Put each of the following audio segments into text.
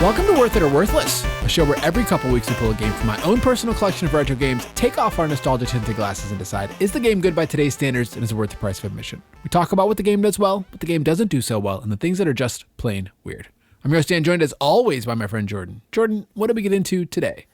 Welcome to Worth It or Worthless, a show where every couple weeks we pull a game from my own personal collection of retro games, take off our nostalgia-tinted glasses and decide, is the game good by today's standards and is it worth the price of admission? We talk about what the game does well, what the game doesn't do so well, and the things that are just plain weird. I'm your host, Dan, joined as always by my friend Jordan. Jordan, what did we get into today?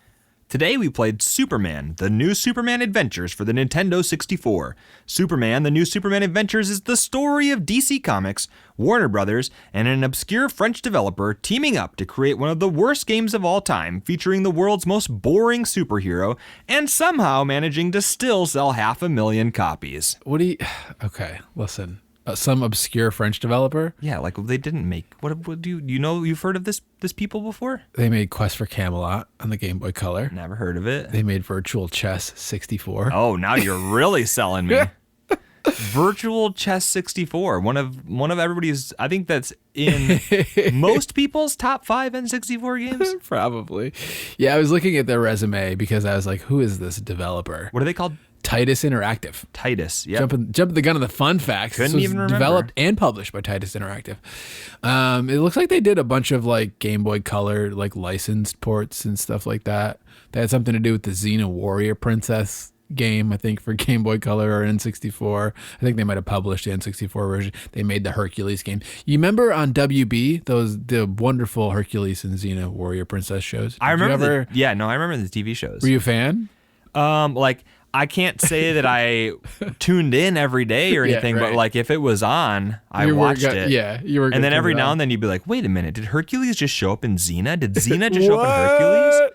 Today we played Superman, the new Superman Adventures for the Nintendo 64. Superman, the new Superman Adventures is the story of DC Comics, Warner Brothers, and an obscure French developer teaming up to create one of the worst games of all time, featuring the world's most boring superhero, and somehow managing to still sell 500,000 copies. Okay, listen. Some obscure French developer? Yeah, like they didn't make, what do you know, you've heard of this people before? They made Quest for Camelot on the Game Boy Color. Never heard of it. They made Virtual Chess 64. Oh, now you're really selling me. Virtual Chess 64, one of everybody's, I think that's in most people's top 5 N64 games. Probably. Yeah, I was looking at their resume because I was like, who is this developer? What are they called? Titus Interactive. Titus, yeah. Jumping the gun on the fun facts. Couldn't even remember. Developed and published by Titus Interactive. It looks like they did a bunch of like Game Boy Color like licensed ports and stuff like that. That had something to do with the Xena Warrior Princess game, I think, for Game Boy Color or N64. I think they might have published the N64 version. They made the Hercules game. You remember on WB the wonderful Hercules and Xena Warrior Princess shows? I remember. I remember the TV shows. Were you a fan? I can't say that I tuned in every day or anything, but like if it was on, I watched it. Yeah, you were. And then every now and then you'd be like, wait a minute, did Hercules just show up in Xena? Did Xena just show up in Hercules?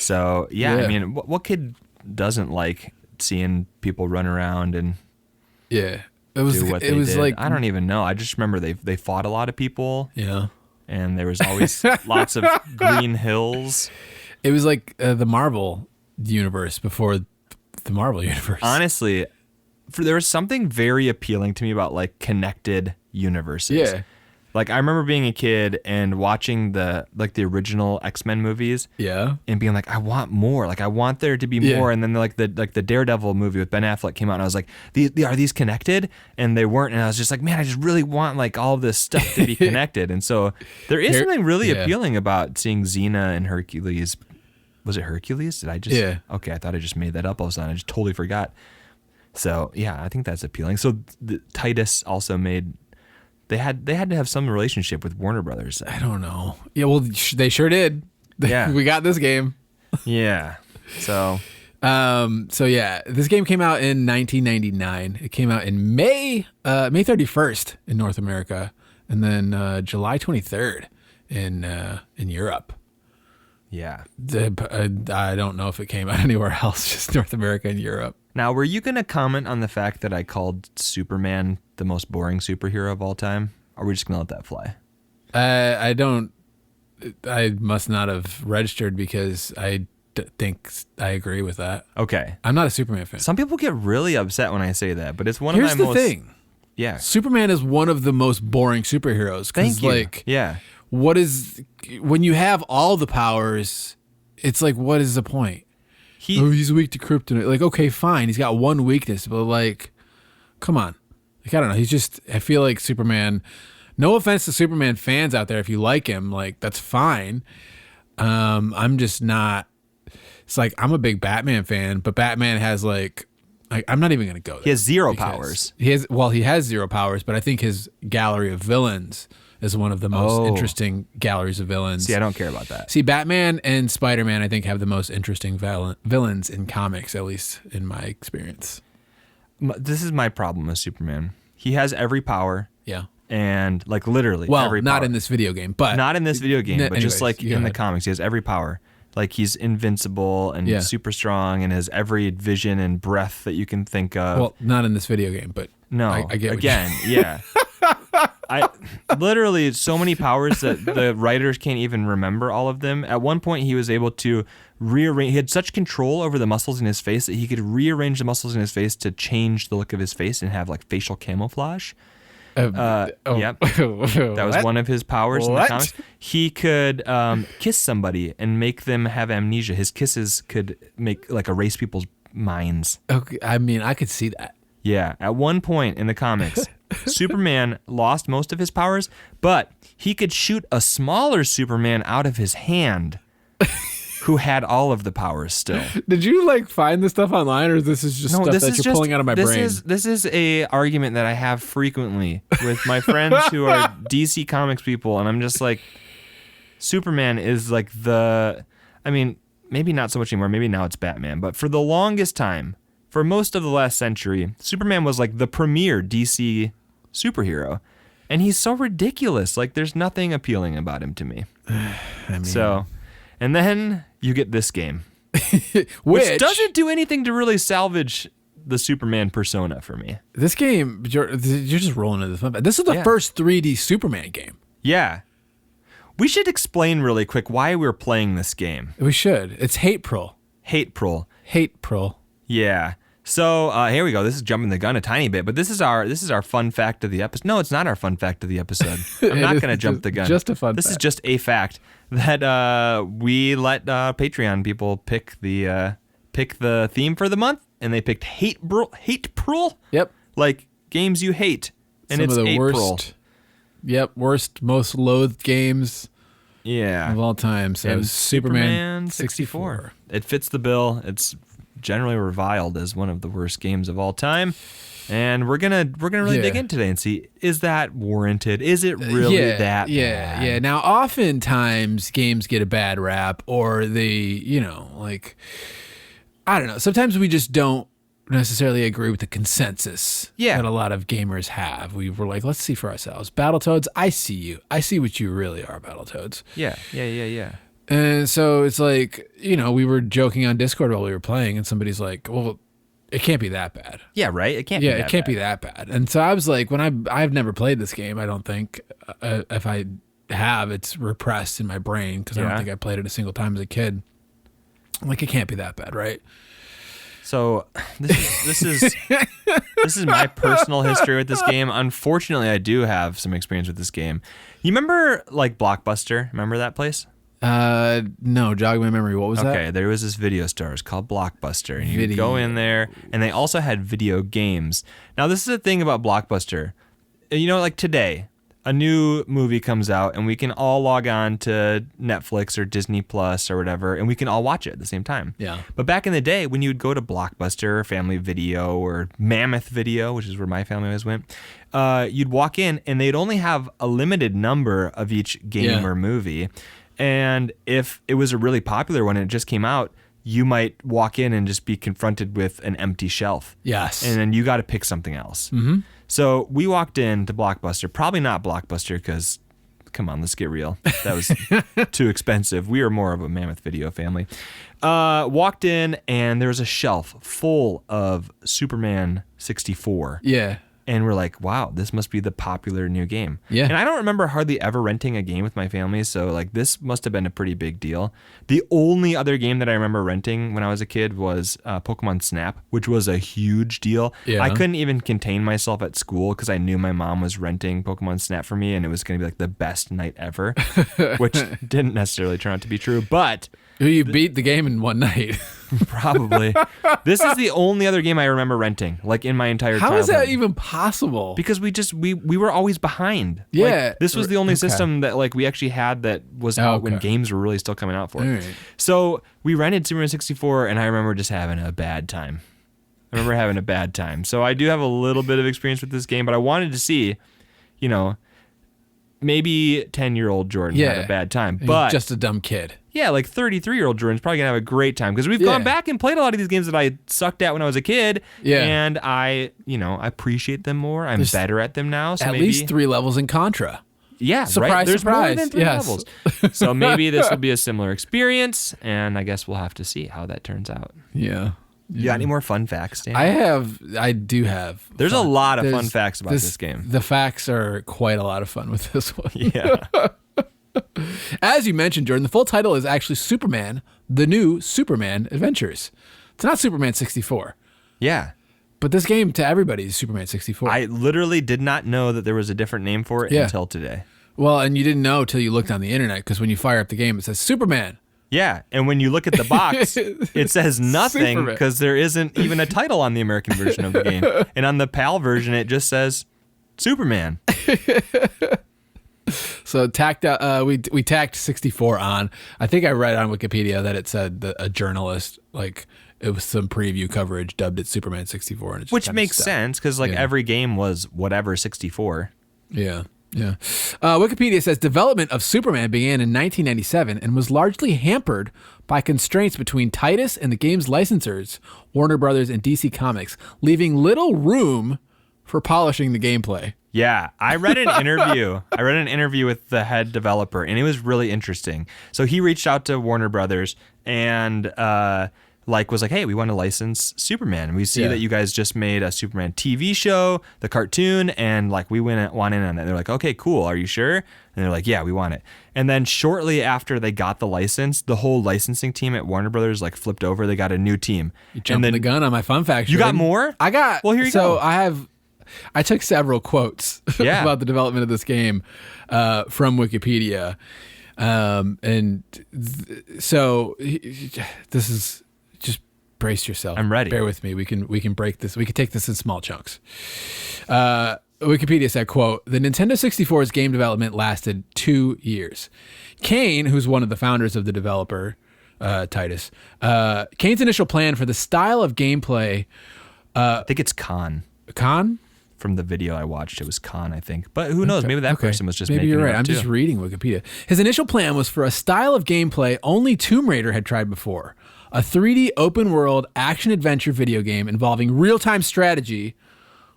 So yeah, I mean, what kid doesn't like seeing people run around and do what they did? Like, I don't even know. I just remember they fought a lot of people. Yeah, and there was always lots of green hills. It was like the Marvel universe before the Marvel universe. Honestly, there was something very appealing to me about like connected universes. Yeah. Like I remember being a kid and watching the original X-Men movies. Yeah. And being like, I want more. Like I want there to be more. And then the Daredevil movie with Ben Affleck came out and I was like, are these connected? And they weren't. And I was just like, man, I just really want like all of this stuff to be connected. And so there is something really appealing about seeing Xena and Hercules. Was it Hercules? Did I just? Yeah. Okay, I thought I just made that up all of a sudden. I just totally forgot. So yeah, I think that's appealing. So Titus also made. They had to have some relationship with Warner Brothers. I don't know. Yeah, well, they sure did. Yeah, we got this game. Yeah. So. This game came out in 1999. It came out in May 31st in North America, and then July 23rd in Europe. Yeah. I don't know if it came out anywhere else, just North America and Europe. Now, were you going to comment on the fact that I called Superman the most boring superhero of all time? Or are we just going to let that fly? I must not have registered because I think I agree with that. Okay. I'm not a Superman fan. Some people get really upset when I say that, but it's one Here's of my most... Here's the thing. Yeah. Superman is one of the most boring superheroes. Thank you. Like, yeah. When you have all the powers, it's like, what is the point? He's weak to kryptonite. Like, okay, fine. He's got one weakness, but like, come on. Like, I don't know. I feel like Superman, no offense to Superman fans out there. If you like him, like, that's fine. I'm just not, it's like, I'm a big Batman fan, but Batman has like, I'm not even going to go there. He has zero powers. He has zero powers, but I think his gallery of villains is one of the most interesting galleries of villains. See, I don't care about that. See, Batman and Spider-Man, I think, have the most interesting villains in comics, at least in my experience. This is my problem with Superman. He has every power. Yeah. And like literally every power. Not in this video game, but... Not in this video game, but anyways, just like in the comics, he has every power. Like he's invincible and super strong and has every vision and breath that you can think of. Well, not in this video game, but... No, I get yeah. I literally so many powers that the writers can't even remember all of them. At one point, he was able to rearrange. He had such control over the muscles in his face that he could rearrange the muscles in his face to change the look of his face and have like facial camouflage. Yep, that was one of his powers in the comics. He could kiss somebody and make them have amnesia. His kisses could erase people's minds. Okay, I mean, I could see that. Yeah, at one point in the comics, Superman lost most of his powers, but he could shoot a smaller Superman out of his hand who had all of the powers still. Did you like find this stuff online, or this is just stuff that you're pulling out of my brain? This is a argument that I have frequently with my friends who are DC Comics people, and I'm just like, Superman is like maybe not so much anymore, maybe now it's Batman, but for the longest time, for most of the last century, Superman was like the premier DC superhero. And he's so ridiculous. Like, there's nothing appealing about him to me. And then you get this game, which doesn't do anything to really salvage the Superman persona for me. This game, you're just rolling into the fun. This is the first 3D Superman game. Yeah. We should explain really quick why we're playing this game. We should. It's Hatepril. Hatepril. Yeah. So here we go. This is jumping the gun a tiny bit, but this is our fun fact of the episode. No, it's not our fun fact of the episode. I'm not going to jump the gun. Just a fun fact. This is just a fact that we let Patreon people pick the theme for the month, and they picked Hatepril. Yep. Like games you hate, and some it's of the Hatepril. worst, most loathed games. Yeah. Of all time. So and Superman 64. It fits the bill. It's generally reviled as one of the worst games of all time, and we're gonna really dig in today and see, is that warranted? Is it really that bad? Yeah. Now, oftentimes games get a bad rap, or they, I don't know. Sometimes we just don't necessarily agree with the consensus that a lot of gamers have. We were like, let's see for ourselves. Battletoads, I see you. I see what you really are, Battletoads. Yeah. And so it's like, we were joking on Discord while we were playing, and somebody's like, well, it can't be that bad. Yeah, right? It can't be that bad. And so I was like, I've never played this game, I don't think. If I have, it's repressed in my brain, because I don't think I played it a single time as a kid. I'm like, it can't be that bad, right? So this is my personal history with this game. Unfortunately, I do have some experience with this game. You remember like Blockbuster? Remember that place? No, jog my memory. What was that? Okay, there was this video store. It's called Blockbuster, and you go in there, and they also had video games. Now, this is the thing about Blockbuster. Like today, a new movie comes out, and we can all log on to Netflix or Disney Plus or whatever, and we can all watch it at the same time. Yeah. But back in the day, when you would go to Blockbuster or Family Video or Mammoth Video, which is where my family always went, you'd walk in, and they'd only have a limited number of each game or movie. And if it was a really popular one and it just came out, you might walk in and just be confronted with an empty shelf. Yes. And then you got to pick something else. Mm-hmm. So we walked into Blockbuster, probably not Blockbuster because, come on, let's get real. That was too expensive. We were more of a Mammoth Video family. Walked in, and there was a shelf full of Superman 64. Yeah. And we're like, wow, this must be the popular new game. Yeah. And I don't remember hardly ever renting a game with my family, so like this must have been a pretty big deal. The only other game that I remember renting when I was a kid was Pokemon Snap, which was a huge deal. Yeah. I couldn't even contain myself at school because I knew my mom was renting Pokemon Snap for me, and it was going to be like the best night ever, which didn't necessarily turn out to be true, but... You beat the game in one night. Probably. This is the only other game I remember renting, like in my entire childhood. How is that even possible? Because we were always behind. Yeah. Like, this was the only system that like we actually had that was out when games were really still coming out for it. Right. So we rented Superman 64, and I remember just having a bad time. So I do have a little bit of experience with this game, but I wanted to see, maybe 10-year-old Jordan had a bad time. But he's just a dumb kid. Yeah, like 33-year-old Jordan's probably going to have a great time because we've gone back and played a lot of these games that I sucked at when I was a kid. Yeah. And I appreciate them more. I'm better at them now. So at least 3 levels in Contra. Yeah, surprise, right? There's surprise. more than 3 levels. So maybe this will be a similar experience, and I guess we'll have to see how that turns out. Yeah. You got any more fun facts, Dan? I do have. There's a lot of fun facts about this game. The facts are quite a lot of fun with this one. Yeah. As you mentioned, Jordan, the full title is actually Superman, The New Superman Adventures. It's not Superman 64. Yeah. But this game, to everybody, is Superman 64. I literally did not know that there was a different name for it until today. Well, and you didn't know until you looked on the internet, because when you fire up the game, it says Superman. Yeah, and when you look at the box, it says nothing because there isn't even a title on the American version of the game. And on the PAL version, it just says Superman. So we tacked 64 on. I think I read on Wikipedia that it said that a journalist, like, it was some preview coverage, dubbed it Superman 64. And it just which makes sense because every game was whatever 64. Yeah. Wikipedia says development of Superman began in 1997 and was largely hampered by constraints between Titus and the game's licensors, Warner Brothers and DC Comics, leaving little room for polishing the gameplay. Yeah, I read an interview. With the head developer, and it was really interesting. So he reached out to Warner Brothers and was like, hey, we want to license Superman. And we see that you guys just made a Superman TV show, the cartoon, and like we want in on that. They're like, okay, cool. Are you sure? And they're like, yeah, we want it. And then shortly after they got the license, the whole licensing team at Warner Brothers like flipped over. They got a new team. You jumping the gun on my fun fact. You got more? I got. Well, here you go. So I took several quotes about the development of this game from Wikipedia. So this is, just brace yourself. I'm ready. Bear with me. We can break this. We can take this in small chunks. Wikipedia said, quote, the Nintendo 64's game development lasted 2 years. Kane, who's one of the founders of the developer, Titus, Kane's initial plan for the style of gameplay. I think it's Khan. From the video I watched, it was Khan, I think. But who knows? Maybe that person was just Maybe making you're right. it up I'm too. just reading Wikipedia. His initial plan was for a style of gameplay only Tomb Raider had tried before. A 3D open-world action-adventure video game involving real-time strategy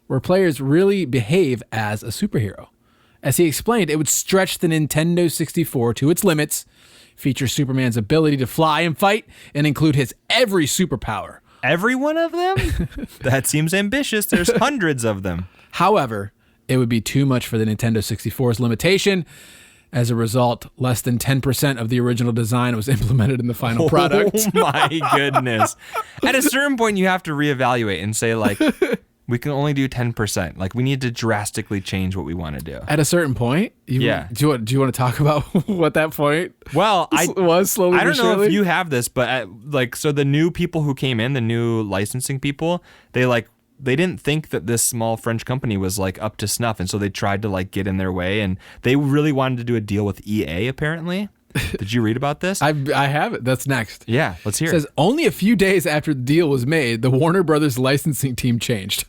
where players really behave as a superhero. As he explained, it would stretch the Nintendo 64 to its limits, feature Superman's ability to fly and fight, and include his every superpower. Every one of them? That seems ambitious. There's hundreds of them. However, it would be too much for the Nintendo 64's limitation. As a result, less than 10% of the original design was implemented in the final product. Oh my goodness. At a certain point, you have to reevaluate and say, like, we can only do 10%. Like, we need to drastically change what we want to do. At a certain point? Do you want to talk about what that point was slowly? I don't know if you have this, but so the new people who came in, the new licensing people, they didn't think that this small French company was like up to snuff. And so they tried to like get in their way, and they really wanted to do a deal with EA, apparently. Did you read about this? I have it. That's next. Yeah, let's hear it. It says, only a few days after the deal was made, the Warner Brothers licensing team changed.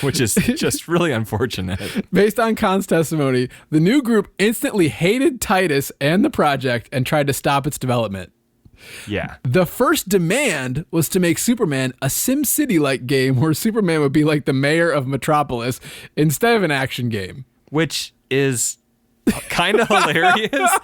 Which is just really unfortunate. Based on Khan's testimony, the new group instantly hated Titus and the project and tried to stop its development. Yeah. The first demand was to make Superman a SimCity-like game where Superman would be like the mayor of Metropolis instead of an action game. Which is kind of hilarious.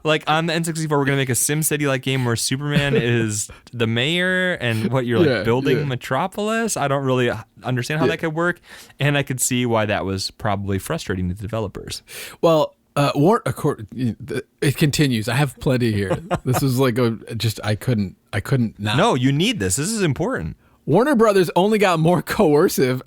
Like on the N64, we're going to make a SimCity-like game where Superman is the mayor and building Metropolis. I don't really understand how that could work. And I could see why that was probably frustrating to the developers. Well, it continues. I have plenty here. This was like I couldn't not. No, you need this. This is important. Warner Brothers only got more coercive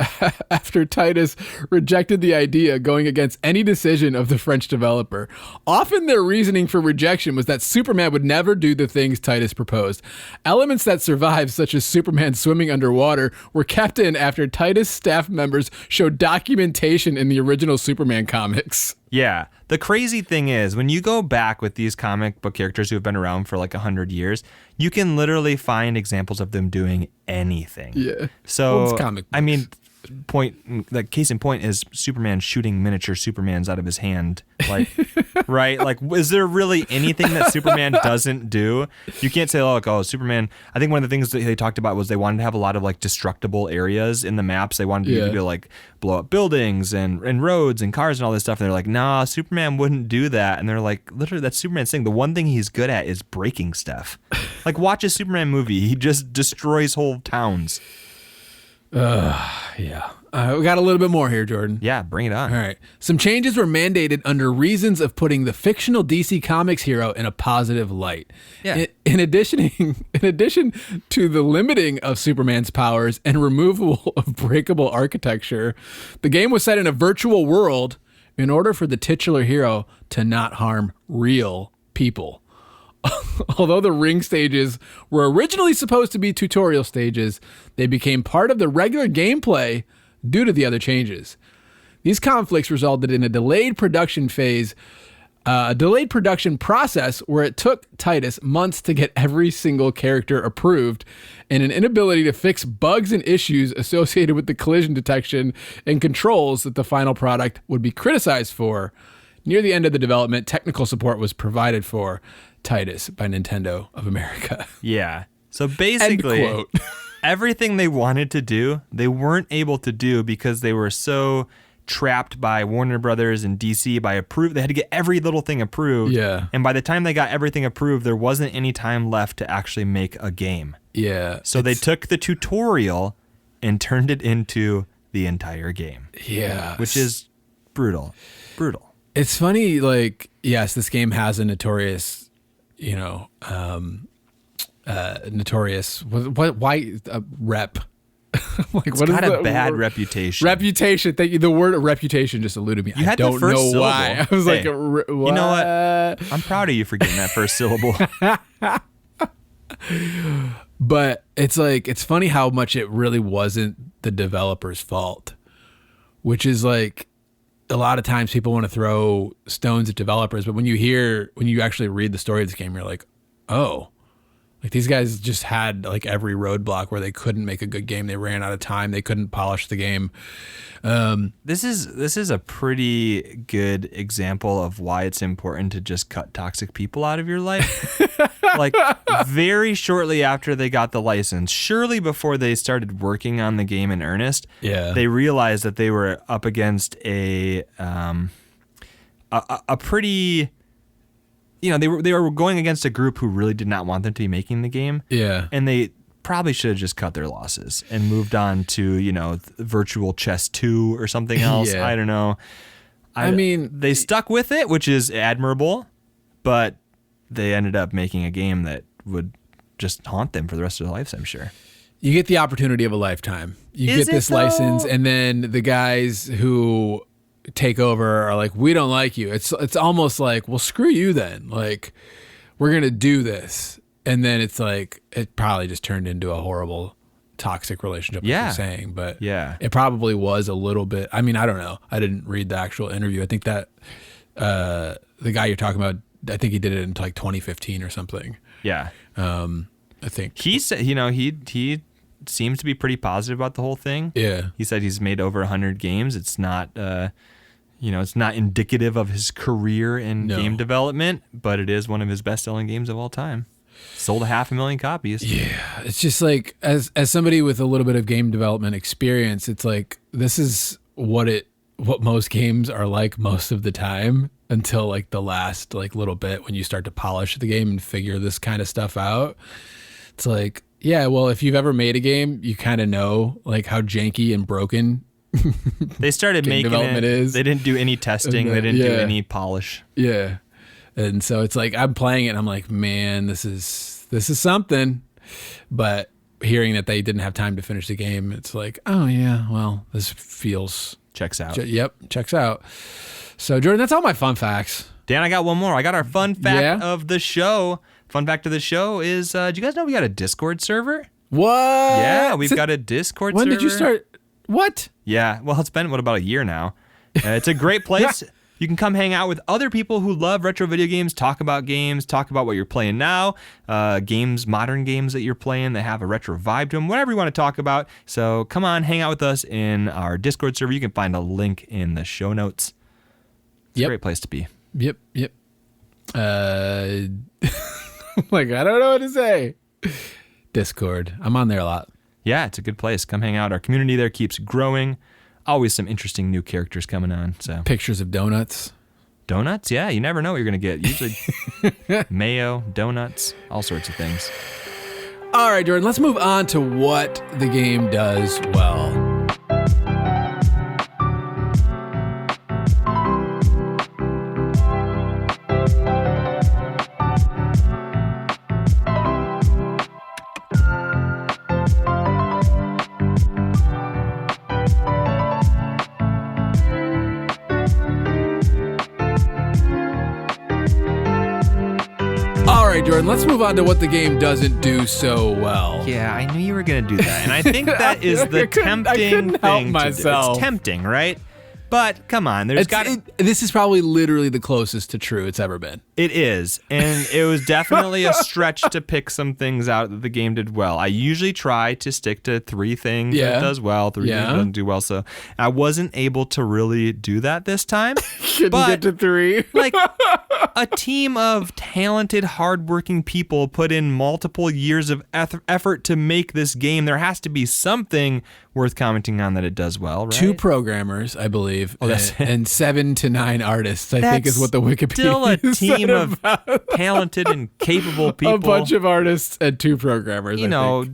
after Titus rejected the idea, going against any decision of the French developer. Often their reasoning for rejection was that Superman would never do the things Titus proposed. Elements that survived, such as Superman swimming underwater, were kept in after Titus staff members showed documentation in the original Superman comics. Yeah. The crazy thing is, when you go back with these comic book characters who have been around for like 100 years, you can literally find examples of them doing anything. Yeah. So, it's comic books. I mean, case in point is Superman shooting miniature Supermans out of his hand. Like, right? Like, is there really anything that Superman doesn't do? You can't say, Superman. I think one of the things that they talked about was they wanted to have a lot of like destructible areas in the maps. They wanted you to like blow up buildings and roads and cars and all this stuff. And they're like, nah, Superman wouldn't do that. And they're like, literally, that's Superman's thing. The one thing he's good at is breaking stuff. Like, watch a Superman movie. He just destroys whole towns. Yeah. We got a little bit more here, Jordan. Yeah, bring it on. All right. Some changes were mandated under reasons of putting the fictional DC Comics hero in a positive light. Yeah. In addition to the limiting of Superman's powers and removal of breakable architecture, the game was set in a virtual world in order for the titular hero to not harm real people. Although the ring stages were originally supposed to be tutorial stages, they became part of the regular gameplay due to the other changes. These conflicts resulted in a delayed production process where it took Titus months to get every single character approved, and an inability to fix bugs and issues associated with the collision detection and controls that the final product would be criticized for. Near the end of the development, technical support was provided for Titus by Nintendo of America. Yeah. So basically, everything they wanted to do, they weren't able to do because they were so trapped by Warner Brothers and DC by they had to get every little thing approved. Yeah. And by the time they got everything approved, there wasn't any time left to actually make a game. Yeah. So they took the tutorial and turned it into the entire game. Yeah. Which is brutal. Brutal. It's funny, like, yes, this game has a notorious, rep. Like, it's got a bad reputation. Reputation. Thank you. The word reputation just eluded me. I don't know why. I was like, what? You know what? I'm proud of you for getting that first syllable. But it's like, it's funny how much it really wasn't the developer's fault, which is like, a lot of times people want to throw stones at developers, but when you actually read the story of this game, you're like, oh, like these guys just had like every roadblock where they couldn't make a good game. They ran out of time. They couldn't polish the game. This is a pretty good example of why it's important to just cut toxic people out of your life. Like very shortly after they got the license, surely before they started working on the game in earnest, they realized that they were up against a pretty, they were going against a group who really did not want them to be making the game. Yeah. And they probably should have just cut their losses and moved on to, Virtual Chess 2 or something else. Yeah. I don't know. I mean, they stuck with it, which is admirable, but they ended up making a game that would just haunt them for the rest of their lives, I'm sure. You get the opportunity of a lifetime. You get this license, and then the guys who take over are like, we don't like you. It's almost like, well, screw you then. Like, we're going to do this. And then it's like, it probably just turned into a horrible, toxic relationship, like you're saying. But it probably was a little bit. I mean, I don't know. I didn't read the actual interview. I think that the guy you're talking about, I think he did it in like 2015 or something. Yeah. I think. He said, he seems to be pretty positive about the whole thing. Yeah. He said he's made over 100 games. It's not, it's not indicative of his career in game development, but it is one of his best-selling games of all time. Sold 500,000 copies. Yeah, it's just like, as somebody with a little bit of game development experience, it's like, this is what most games are like most of the time until like the last like little bit when you start to polish the game and figure this kind of stuff out. It's like, yeah, well, if you've ever made a game, you kind of know like how janky and broken they started making development is. They didn't do any testing. They didn't do any polish. Yeah. And so it's like, I'm playing it and I'm like, man, this is something. But hearing that they didn't have time to finish the game, it's like, oh yeah, well, this feels... Checks out. Checks out. So Jordan, that's all my fun facts. Dan, I got one more. I got our fun fact of the show. Fun fact of the show is, do you guys know we got a Discord server? What? Yeah, we've got a Discord server. When did you start? What? Yeah, well, it's been, about a year now. It's a great place. You can come hang out with other people who love retro video games, talk about what you're playing now, modern games that you're playing that have a retro vibe to them, whatever you want to talk about. So come on, hang out with us in our Discord server. You can find a link in the show notes. It's a great place to be. Yep. Like, I don't know what to say. Discord. I'm on there a lot. Yeah, it's a good place. Come hang out. Our community there keeps growing. Always some interesting new characters coming on. So pictures of donuts. Donuts? Yeah, you never know what you're going to get. Usually mayo, donuts, all sorts of things. All right, Jordan, let's move on to what the game does well. Jordan, let's move on to what the game doesn't do so well. Yeah, I knew you were going to do that. And I think that is the tempting thing myself. It's tempting, right? But come on, this is probably literally the closest to true it's ever been. It is, and it was definitely a stretch to pick some things out that the game did well. I usually try to stick to 3 things that it does well, 3 things that doesn't do well. So I wasn't able to really do that this time. Couldn't get to 3. Like a team of talented, hardworking people put in multiple years of effort to make this game. There has to be something worth commenting on that it does well, right? 2 programmers, I believe, and 7 to 9 artists, I think is what the Wikipedia still a team of talented and capable people. A bunch of artists and 2 programmers,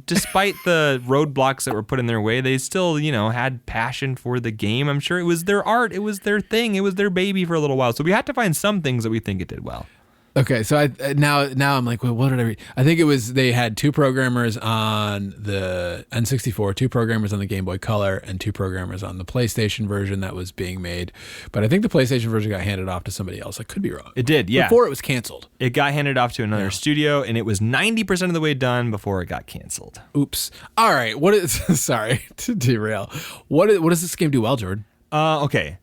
despite the roadblocks that were put in their way, they still, had passion for the game. I'm sure it was their art. It was their thing. It was their baby for a little while. So we had to find some things that we think it did well. Okay, so now I'm like, well, what did I read? I think it was they had 2 programmers on the N64, 2 programmers on the Game Boy Color, and 2 programmers on the PlayStation version that was being made. But I think the PlayStation version got handed off to somebody else. I could be wrong. It did, yeah. Before it was canceled. It got handed off to another studio, and it was 90% of the way done before it got canceled. Oops. All right. Sorry to derail. What does this game do well, Jordan? Okay.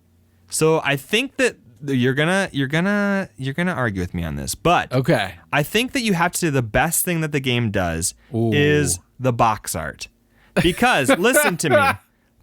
So I think that you're gonna argue with me on this, but okay, I think that you have to say the best thing that the game does is the box art, because listen to me,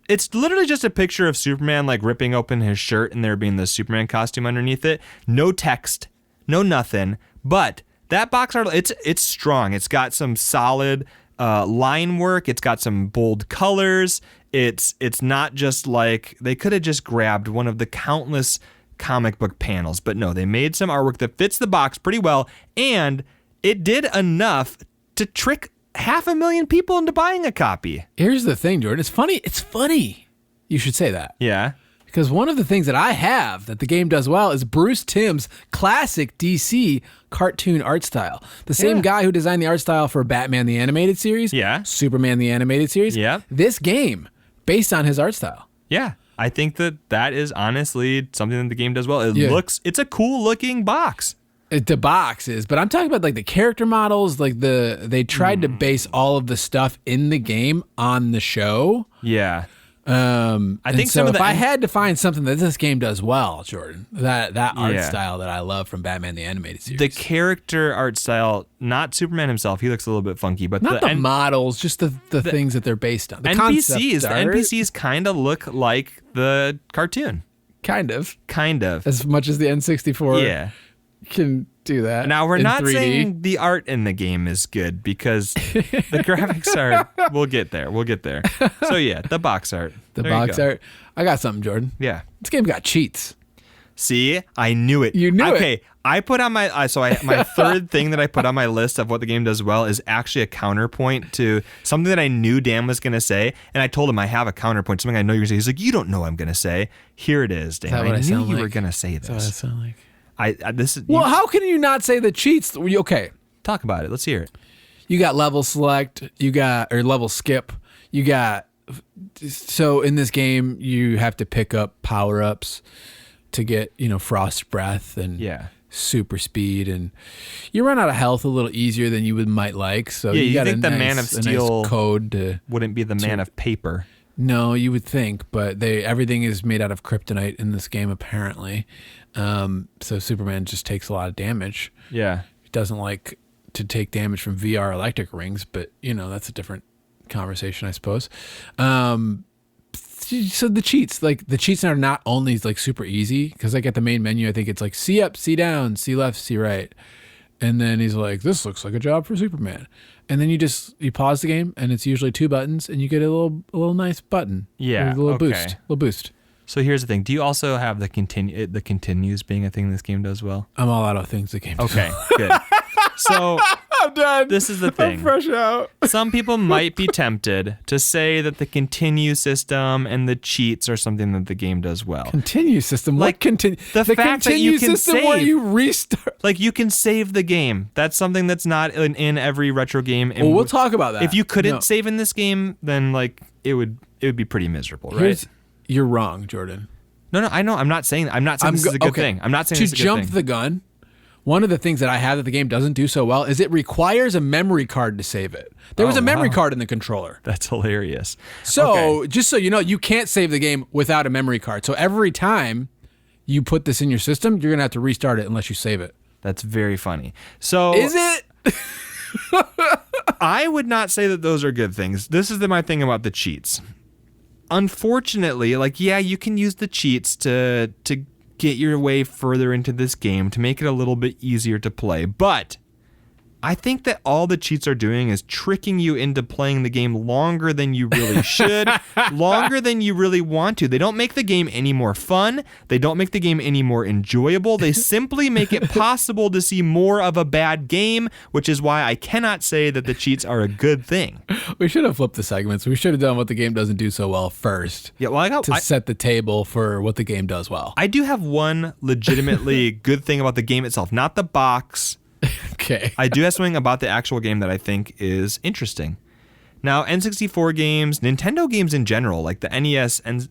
it's literally just a picture of Superman like ripping open his shirt and there being the Superman costume underneath it, no text, no nothing, but that box art it's strong. It's got some solid line work. It's got some bold colors. It's not just like they could have just grabbed one of the countless comic book panels, but no, they made some artwork that fits the box pretty well, and it did enough to trick 500,000 people into buying a copy. Here's the thing, Jordan. It's funny. You should say that. Yeah. Because one of the things that I have that the game does well is Bruce Timm's classic DC cartoon art style. The same guy who designed the art style for Batman the Animated Series, Superman the Animated Series, this game, based on his art style. Yeah. I think that is honestly something that the game does well. It's a cool looking box. The box is, but I'm talking about like the character models, like they tried to base all of the stuff in the game on the show. Yeah. I think so. If I had to find something that this game does well, Jordan, that art style that I love from Batman the Animated Series, the character art style, not Superman himself, he looks a little bit funky, but not the models, just the things that they're based on. The NPCs kind of look like the cartoon, kind of as much as the N64 can do that. Now we're not 3D. Saying the art in the game is good, because the graphics are. We'll get there. So yeah, the box art. I got something, Jordan. Yeah, this game got cheats. See, I knew it. You knew it. Okay, I put on my my third thing that I put on my list of what the game does well is actually a counterpoint to something that I knew Dan was gonna say, and I told him I have a counterpoint, something I know you're gonna say. He's like, you don't know what I'm gonna say. Here it is, Dan. I knew you were gonna say this. That's what I sound like. How can you not say the cheats? Okay, talk about it. Let's hear it. You got level select. Or level skip. So in this game, you have to pick up power ups to get frost breath and super speed, and you run out of health a little easier than you might like. So you got think the Man of Steel nice code wouldn't be the Man of Paper. No, you would think, but everything is made out of kryptonite in this game apparently. So Superman just takes a lot of damage. Yeah. He doesn't like to take damage from VR electric rings, but that's a different conversation, I suppose. So the cheats are not only like super easy, because like at the main menu, I think it's like C up, C down, C left, C right. And then he's like, this looks like a job for Superman. And then you pause the game, and it's usually 2 buttons, and you get a little nice button. Yeah. A little boost. So here's the thing. Do you also have the continues being a thing this game does well? I'm all out of things the game does well. Good. So I'm done. This is the thing. I'm fresh out. Some people might be tempted to say that the continue system and the cheats are something that the game does well. Continue system? Like continue? The fact that you can system save. Where you restart. Like you can save the game. That's something that's not in every retro game. And we'll talk about that. If you couldn't save in this game, then like it would be pretty miserable, right? You're wrong, Jordan. No, I know. I'm not saying this is a good thing. I'm not saying this is a good thing. To jump the gun, one of the things that I have that the game doesn't do so well is it requires a memory card to save it. There was a memory card in the controller. That's hilarious. So just so you know, you can't save the game without a memory card. So every time you put this in your system, you're going to have to restart it unless you save it. That's very funny. So is it? I would not say that those are good things. This is my thing about the cheats. Unfortunately, like, yeah, you can use the cheats to get your way further into this game to make it a little bit easier to play. But I think that all the cheats are doing is tricking you into playing the game longer than you really should, longer than you really want to. They don't make the game any more fun. They don't make the game any more enjoyable. They simply make it possible to see more of a bad game, which is why I cannot say that the cheats are a good thing. We should have flipped the segments. We should have done what the game doesn't do so well first. Yeah, well, to set the table for what the game does well. I do have one legitimately good thing about the game itself, not the box. Okay. I do have something about the actual game that I think is interesting. Now, N64 games, Nintendo games in general, like the NES and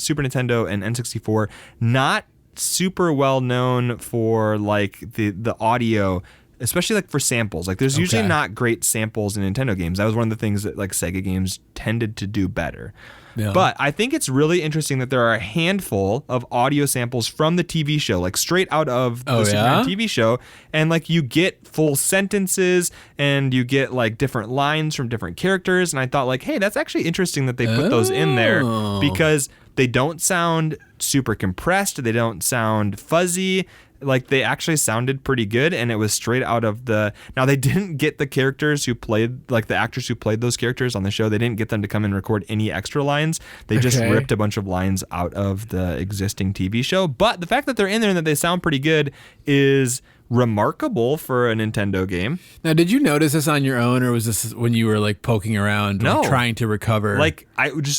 Super Nintendo and N64, not super well known for like the audio, especially like for samples. Like there's usually not great samples in Nintendo games. That was one of the things that like Sega games tended to do better. Yeah. But I think it's really interesting that there are a handful of audio samples from the TV show, like straight out of the Superman TV show. And like you get full sentences and you get like different lines from different characters. And I thought like, hey, that's actually interesting that they put those in there because they don't sound super compressed. They don't sound fuzzy. Like they actually sounded pretty good, and it was straight out of the. Now they didn't get the characters who played, like the actors who played those characters on the show. They didn't get them to come and record any extra lines. They just ripped a bunch of lines out of the existing TV show. But the fact that they're in there and that they sound pretty good is remarkable for a Nintendo game. Now, did you notice this on your own, or was this when you were like poking around, like, trying to recover? Like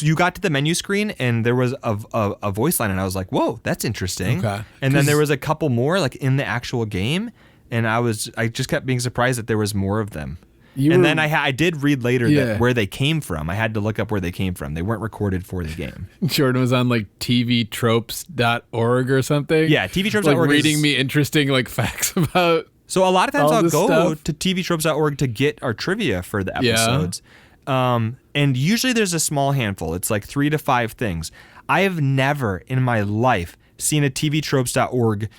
you got to the menu screen and there was a voice line, and I was like, "Whoa, that's interesting." Okay. And then there was a couple more like in the actual game, and I just kept being surprised that there was more of them. Then I did read later that where they came from. I had to look up where they came from. They weren't recorded for the game. Jordan was on like tvtropes.org or something. Yeah, tvtropes.org. Like reading me interesting like facts about. So a lot of times I'll go to tvtropes.org to get our trivia for the episodes. Yeah. And usually there's a small handful. It's like 3 to 5 things. I have never in my life seen a tvtropes.org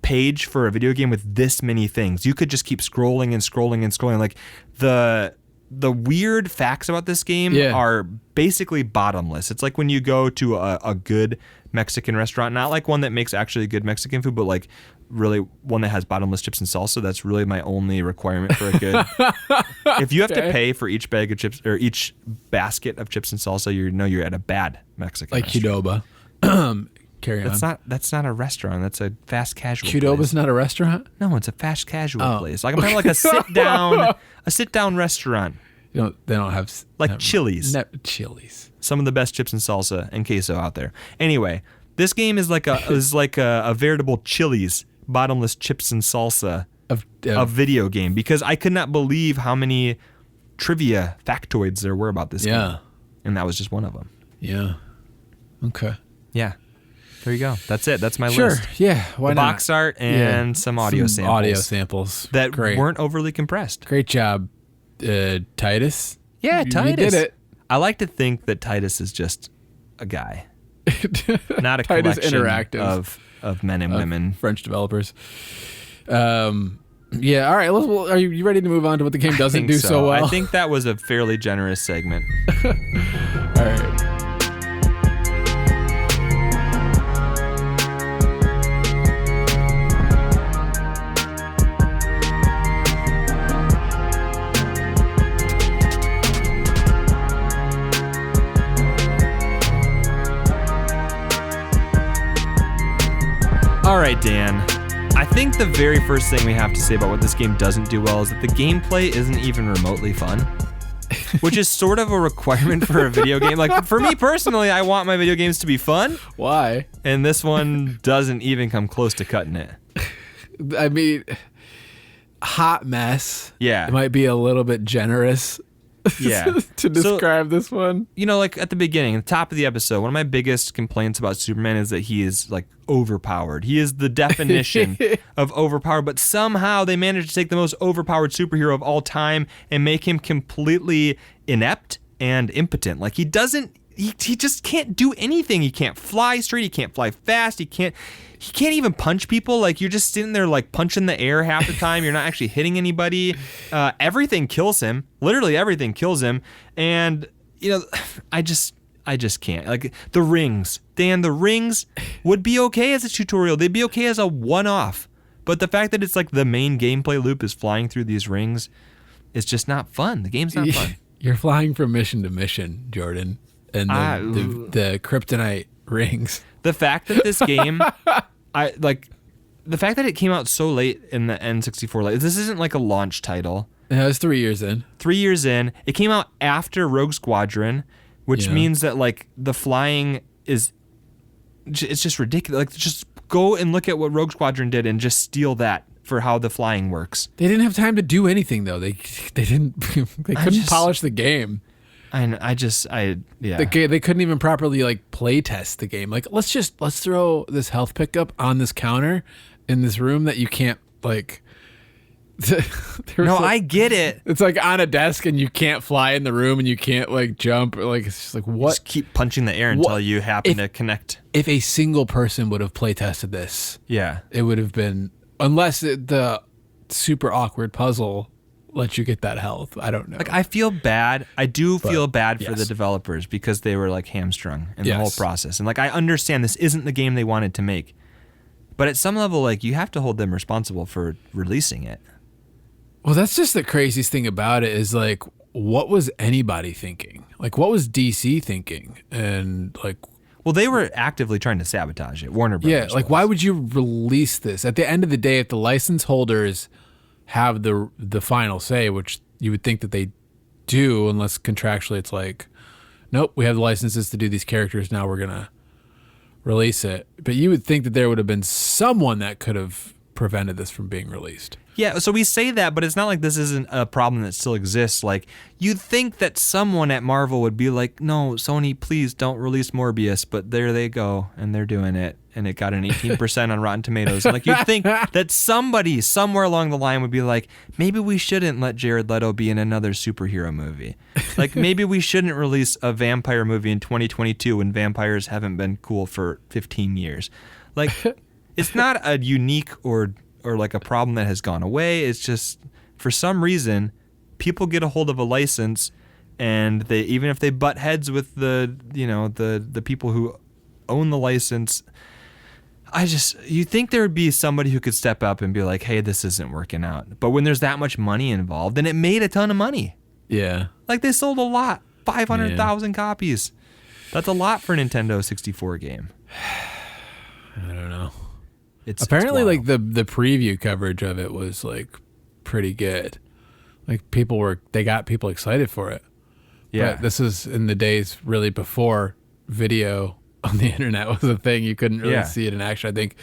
page for a video game with this many things. You could just keep scrolling and scrolling and scrolling. Like the weird facts about this game are basically bottomless. It's like when you go to a good Mexican restaurant, not like one that makes actually good Mexican food, but like really one that has bottomless chips and salsa. That's really my only requirement for a good. If you have to pay for each bag of chips or each basket of chips and salsa, you know you're at a bad Mexican restaurant. Qdoba. Carry on. That's not a restaurant. That's a fast casual Qdoba's place. Not a restaurant? No, it's a fast casual place. Like I'm talking like a sit down restaurant. They don't have like Chili's. Chili's. Some of the best chips and salsa and queso out there. Anyway, this game is like a veritable Chili's bottomless chips and salsa of video game, because I could not believe how many trivia factoids there were about this game. And that was just one of them. Yeah. Okay. Yeah. There you go. That's it. That's my list. Sure. Yeah. Why not? Box art and some audio samples. Audio samples. That weren't overly compressed. Great job, Titus. Yeah, Titus. You did it. I like to think that Titus is just a guy, not a Titus collection Interactive of men and women. French developers. Yeah. All right. Are you ready to move on to what the game doesn't do so well? I think that was a fairly generous segment. All right. All right, Dan. I think the very first thing we have to say about what this game doesn't do well is that the gameplay isn't even remotely fun, which is sort of a requirement for a video game. Like, for me personally, I want my video games to be fun. Why? And this one doesn't even come close to cutting it. I mean, hot mess. Yeah. It might be a little bit generous. Yeah. to describe this one. You know, like at the beginning, the top of the episode, one of my biggest complaints about Superman is that he is like overpowered. He is the definition of overpowered, but somehow they managed to take the most overpowered superhero of all time and make him completely inept and impotent. Like he just can't do anything. He can't fly straight. He can't fly fast. He can't even punch people. Like you're just sitting there like punching the air half the time. You're not actually hitting anybody. Everything kills him. Literally everything kills him. And you know, I just can't. Like the rings, Dan, the rings would be okay as a tutorial. They'd be okay as a one-off. But the fact that it's like the main gameplay loop is flying through these rings, it's just not fun. The game's not fun. You're flying from mission to mission, Jordan. And the kryptonite rings. The fact that this game, the fact that it came out so late in the N64, like this isn't like a launch title. Yeah, it was 3 years in. 3 years in. It came out after Rogue Squadron, which means that like the flying it's just ridiculous. Like just go and look at what Rogue Squadron did and just steal that for how the flying works. They didn't have time to do anything though. They couldn't polish the game. They couldn't even properly like play test the game. Like let's throw this health pickup on this counter in this room that you can't like. I get it. It's like on a desk and you can't fly in the room and you can't like jump. Like it's just like what? Just keep punching the air until you happen to connect. If a single person would have play tested this, it would have been unless the super awkward puzzle let you get that health. I don't know. Like I feel bad. I do feel bad for the developers because they were like hamstrung in the whole process. And like I understand this isn't the game they wanted to make. But at some level, like you have to hold them responsible for releasing it. Well, that's just the craziest thing about it is like, what was anybody thinking? Like, what was DC thinking? And like, well, they were actively trying to sabotage it. Warner Brothers. Yeah, like why would you release this? At the end of the day, if the license holders have the final say, which you would think that they do, unless contractually it's like, nope, we have the licenses to do these characters. Now we're gonna release it. But you would think that there would have been someone that could have prevented this from being released. Yeah, so we say that, but it's not like this isn't a problem that still exists. Like, you'd think that someone at Marvel would be like, no, Sony, please don't release Morbius, but there they go, and they're doing it, and it got an 18% on Rotten Tomatoes. And like, you'd think that somebody somewhere along the line would be like, maybe we shouldn't let Jared Leto be in another superhero movie. Like, maybe we shouldn't release a vampire movie in 2022 when vampires haven't been cool for 15 years. Like, it's not a unique or like a problem that has gone away. It's just for some reason people get a hold of a license and they, even if they butt heads with the people who own the license, you think there would be somebody who could step up and be like, hey, this isn't working out. But when there's that much money involved, and it made a ton of money. Yeah. Like they sold a lot, 500,000 copies. That's a lot for a Nintendo 64 game. I don't know. Apparently, like the preview coverage of it was like pretty good. Like they got people excited for it. Yeah, but this is in the days really before video on the internet was a thing. You couldn't really see it in action. I think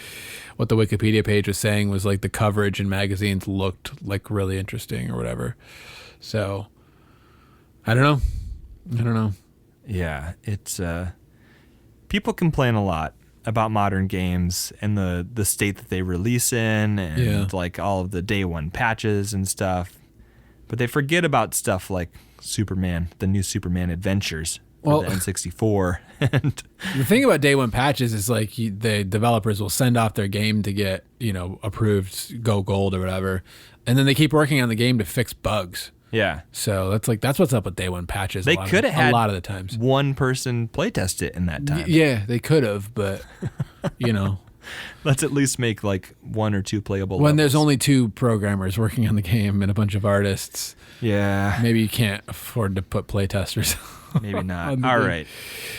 what the Wikipedia page was saying was like the coverage in magazines looked like really interesting or whatever. So I don't know. Yeah, it's people complain a lot about modern games and the state that they release in and like all of the day one patches and stuff. But they forget about stuff like Superman, the new Superman Adventures for the N64. And the thing about day one patches is like the developers will send off their game to get, approved, go gold or whatever. And then they keep working on the game to fix bugs. Yeah. So that's what's up with day one patches. They could have had a lot of the times one person playtest it in that time. Yeah, they could have, but let's at least make like one or two playable when levels. There's only two programmers working on the game and a bunch of artists. Yeah. Maybe you can't afford to put playtesters. Maybe not. All right.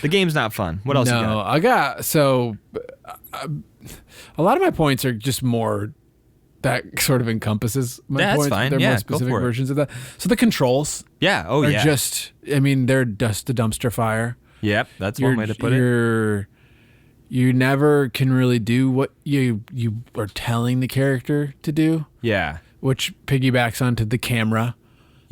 The game's not fun. What else you got? A lot of my points are just more that sort of encompasses my points. That's fine. They're more specific versions of that. So the controls are just, they're just a dumpster fire. Yep, that's one way to put it. You never can really do what you are telling the character to do. Yeah. Which piggybacks onto the camera.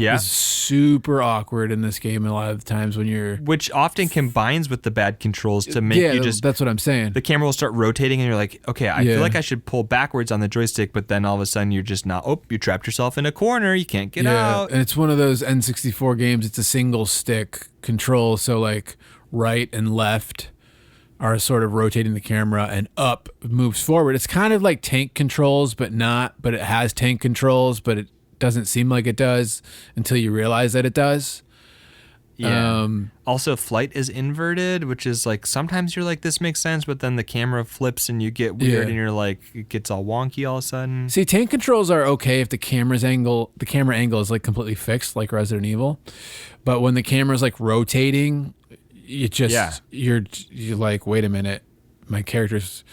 is super awkward in this game a lot of the times when you're... Which often combines with the bad controls to make you just... that's what I'm saying. The camera will start rotating and you're like, okay, I feel like I should pull backwards on the joystick, but then all of a sudden you're just not... Oh, you trapped yourself in a corner. You can't get out. And it's one of those N64 games. It's a single stick control. So like right and left are sort of rotating the camera, and up moves forward. It's kind of like tank controls, but not. But it has tank controls, but it doesn't seem like it does until you realize that it does. Yeah. Also, flight is inverted, which is like sometimes you're like, this makes sense, but then the camera flips and you get weird and you're like, it gets all wonky all of a sudden. See, tank controls are okay if the camera angle is like completely fixed, like Resident Evil. But when the camera's like rotating, it just you're like, wait a minute, my character's...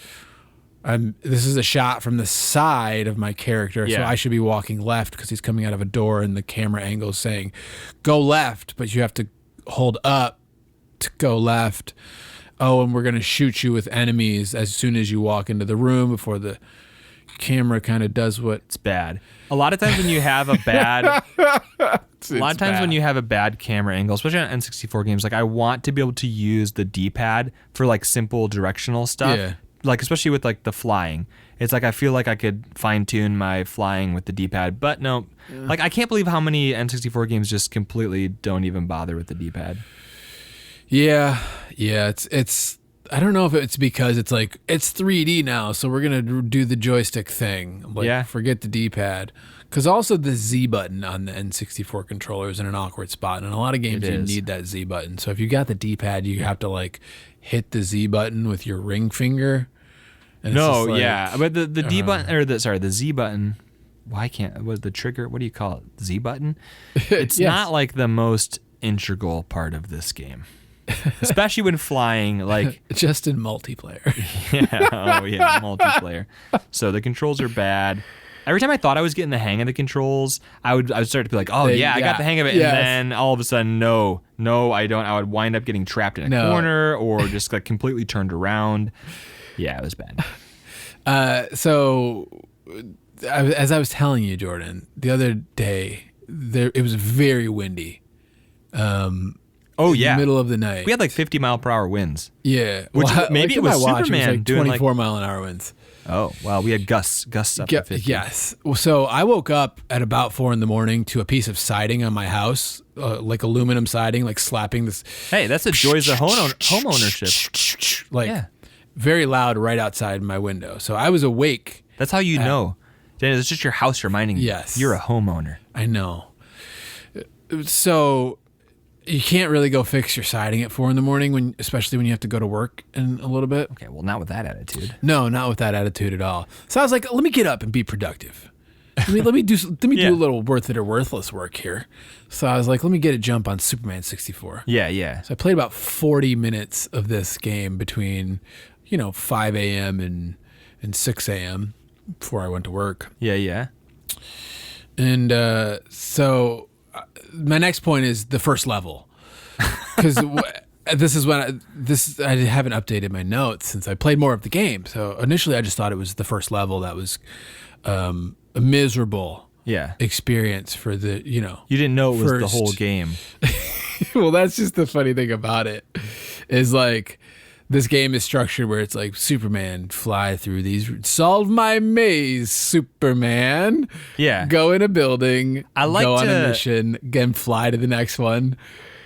this is a shot from the side of my character, so I should be walking left because he's coming out of a door and the camera angle is saying, go left, but you have to hold up to go left. Oh, and we're going to shoot you with enemies as soon as you walk into the room before the camera kind of does what... It's bad. A lot of times when you have a bad... when you have a bad camera angle, especially on N64 games, like I want to be able to use the D-pad for like simple directional stuff. Yeah. Like, especially with like the flying, it's like I feel like I could fine tune my flying with the D-pad, but no, like I can't believe how many N64 games just completely don't even bother with the D-pad. Yeah, it's. I don't know if it's because it's like it's 3D now, so we're gonna do the joystick thing. Like, forget the D-pad, because also the Z button on the N64 controller is in an awkward spot, and in a lot of games you need that Z button. So if you got the D-pad, you have to like hit the Z button with your ring finger. And but the D button or the Z button. Why can't the trigger? What do you call it? Z button. It's not like the most integral part of this game, especially when flying. Like just in multiplayer. Multiplayer. So the controls are bad. Every time I thought I was getting the hang of the controls, I would start to be like, I got the hang of it. Yes. And then all of a sudden, no, I don't. I would wind up getting trapped in a corner or just like completely turned around. Yeah, it was bad. So as I was telling you, Jordan, the other day, it was very windy. In the middle of the night. We had like 50-mile-per-hour winds. Yeah. Which maybe it was Superman like doing 24-mile-an-hour winds. Oh, wow. We had gusts up to 50. Yes. So I woke up at about 4 a.m. to a piece of siding on my house, like aluminum siding, like slapping this. Hey, that's the joys of home ownership. Like very loud right outside my window. So I was awake. That's how you know. It's just your house reminding you you're a homeowner. I know. So you can't really go fix your siding at 4 a.m, especially when you have to go to work in a little bit. Okay, well, not with that attitude. No, not with that attitude at all. So I was like, let me get up and be productive. Let me do a little worth it or worthless work here. So I was like, let me get a jump on Superman 64. Yeah. So I played about 40 minutes of this game between, 5 a.m. and 6 a.m. before I went to work. Yeah. And so my next point is the first level, because this is when I haven't updated my notes since I played more of the game. So initially I just thought it was the first level that was a miserable experience for the you didn't know it was the whole game. Well, that's just the funny thing about it is like this game is structured where it's like Superman, fly through these, solve my maze, Superman. Yeah. Go in a building, go on a mission, again fly to the next one.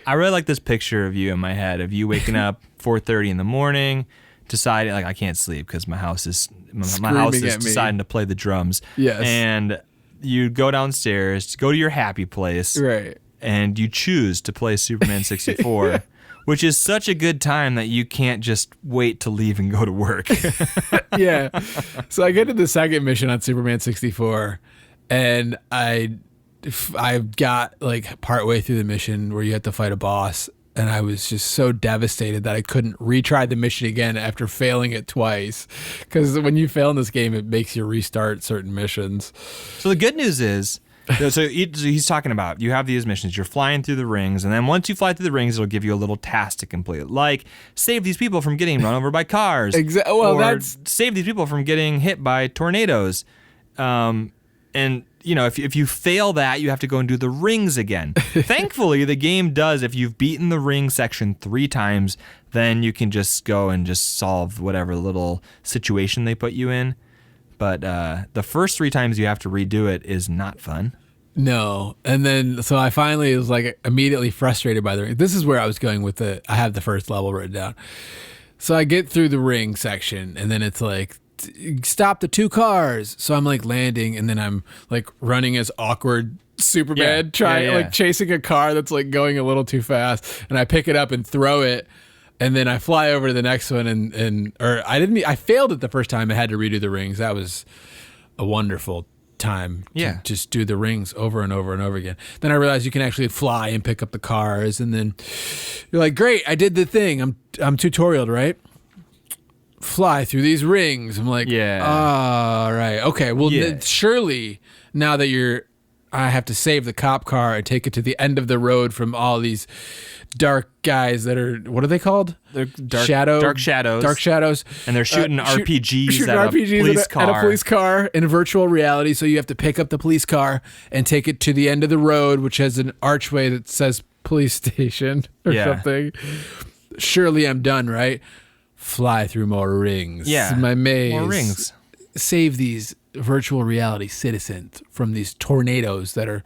I really like this picture of you in my head, of you waking up 4:30 in the morning, deciding like I can't sleep because my house is deciding to play the drums. Yes. And you go downstairs, go to your happy place. Right. And you choose to play Superman 64. Which is such a good time that you can't just wait to leave and go to work. Yeah. So I get to the second mission on Superman 64, and I got like partway through the mission where you have to fight a boss, and I was just so devastated that I couldn't retry the mission again after failing it twice. Because when you fail in this game, it makes you restart certain missions. So the good news is... So he's talking about you have these missions, you're flying through the rings, and then once you fly through the rings, it'll give you a little task to complete, like save these people from getting run over by cars, or save these people from getting hit by tornadoes. And if you fail that, you have to go and do the rings again. Thankfully, the game does. If you've beaten the ring section 3 times, then you can just go and just solve whatever little situation they put you in. But the first 3 times you have to redo it is not fun. No. And then, so I finally was like immediately frustrated by the ring. This is where I was going with I have the first level written down. So I get through the ring section, and then it's like, stop the 2 cars. So I'm like landing, and then I'm like running as awkward Superman, like chasing a car that's like going a little too fast, and I pick it up and throw it, and then I fly over to the next one, I failed it the first time. I had to redo the rings. That was a wonderful time to just do the rings over and over and over again. Then I realized you can actually fly and pick up the cars, and then you're like, great, I did the thing. I'm tutorialed, right? Fly through these rings. I'm like, all right, okay. Well, surely now that I have to save the cop car and take it to the end of the road from all these dark guys that are, what are they called? They're dark shadows. Dark shadows. And they're shooting RPGs at a police car in virtual reality. So you have to pick up the police car and take it to the end of the road, which has an archway that says police station or something. Surely I'm done, right? Fly through more rings. Yeah. My maze. More rings. Save these virtual reality citizens from these tornadoes that are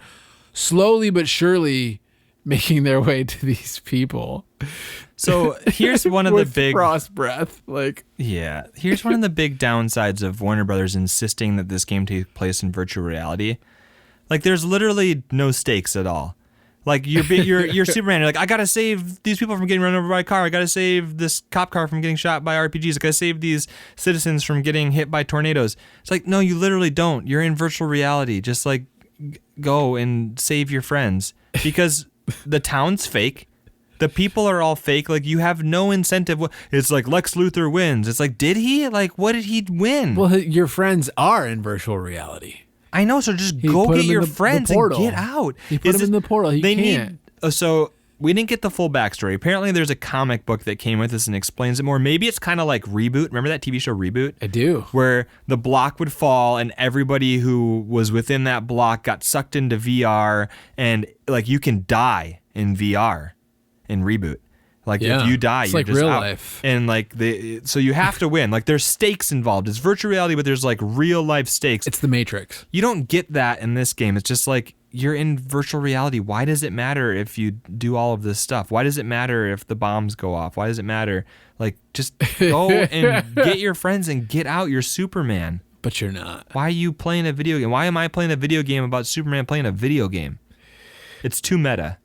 slowly but surely making their way to these people. So here's one of the big frost breath. Here's one of the big downsides of Warner Brothers insisting that this game take place in virtual reality. Like, there's literally no stakes at all. Like, you're Superman. You're like, I gotta save these people from getting run over by a car. I gotta save this cop car from getting shot by RPGs. I gotta save these citizens from getting hit by tornadoes. It's like, no, you literally don't. You're in virtual reality. Just like go and save your friends, because the town's fake. The people are all fake. Like, you have no incentive. It's like Lex Luthor wins. It's like, did he? Like, what did he win? Well, your friends are in virtual reality. I know, so just go get your friends and get out. He put them in the portal. He can't. So we didn't get the full backstory. Apparently, there's a comic book that came with this and explains it more. Maybe it's kind of like Reboot. Remember that TV show Reboot? I do. Where the block would fall and everybody who was within that block got sucked into VR, and like you can die in VR in Reboot. Like, if you die, it's you're like just real out. life. And like so you have to win. Like, there's stakes involved. It's virtual reality, but there's like real life stakes. It's the Matrix. You don't get that in this game. It's just like, you're in virtual reality. Why does it matter if you do all of this stuff? Why does it matter if the bombs go off? Why does it matter? Like, just go and get your friends and get out. You're Superman. But you're not. Why are you playing a video game? Why am I playing a video game about Superman playing a video game? It's too meta.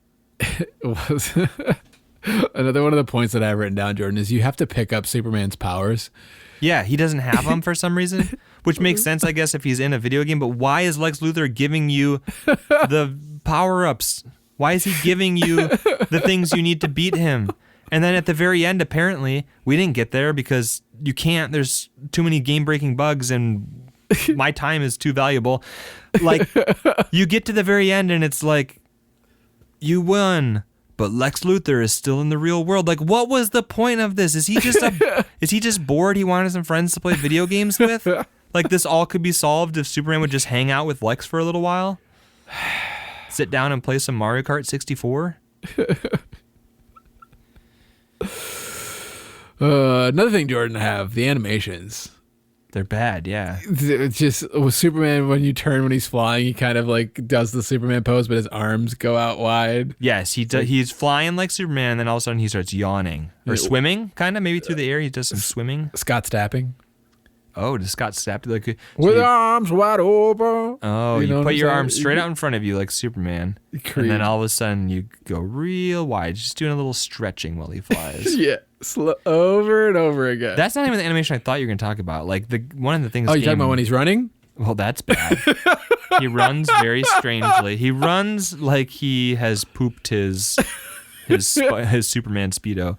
Another one of the points that I've written down, Jordan, is you have to pick up Superman's powers. Yeah, he doesn't have them for some reason, which makes sense, I guess, if he's in a video game. But why is Lex Luthor giving you the power-ups? Why is he giving you the things you need to beat him? And then at the very end, apparently, we didn't get there because you can't. There's too many game-breaking bugs, and my time is too valuable. Like, you get to the very end, and it's like, you won. But Lex Luthor is still in the real world. Like, what was the point of this? Is he just bored? He wanted some friends to play video games with? Like, this all could be solved if Superman would just hang out with Lex for a little while? Sit down and play some Mario Kart 64? Another thing, Jordan, I have the animations. They're bad, yeah. It's just with Superman, when you turn when he's flying, he kind of like does the Superman pose, but his arms go out wide. Yes, he's flying like Superman, and then all of a sudden he starts yawning. Or swimming, kind of, maybe through the air. He does some swimming. Scott Stapping. Oh, does Scott Stapp do like... With arms wide open. Oh, you put your arms straight out in front of you like Superman. Creed. And then all of a sudden you go real wide, just doing a little stretching while he flies. Yeah. Over and over again. That's not even the animation I thought you were going to talk about. Like, one of the things... Oh, you're talking about when he's running? Well, that's bad. He runs very strangely. He runs like he has pooped his Superman Speedo.